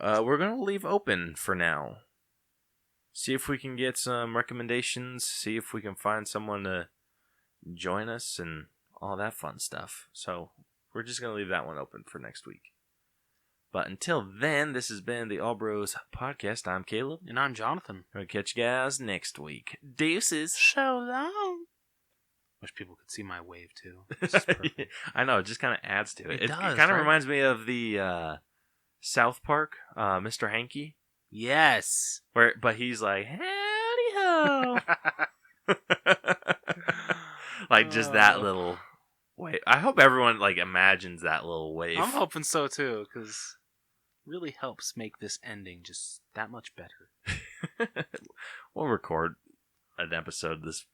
we're going to leave open for now. See if we can get some recommendations. See if we can find someone to join us and all that fun stuff. So we're just going to leave that one open for next week. But until then, this has been the All Bros Podcast. I'm Caleb. And I'm Jonathan. We'll catch you guys next week. Deuces. So long. Wish people could see my wave too. This is perfect. I know, it just kind of adds to it. It does, kind of right? reminds me of the South Park, Mr. Hanky. Yes. But he's like, howdy ho. Like just that little wave. I hope everyone like imagines that little wave. I'm hoping so too, because really helps make this ending just that much better. We'll record an episode this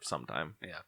sometime. Yeah.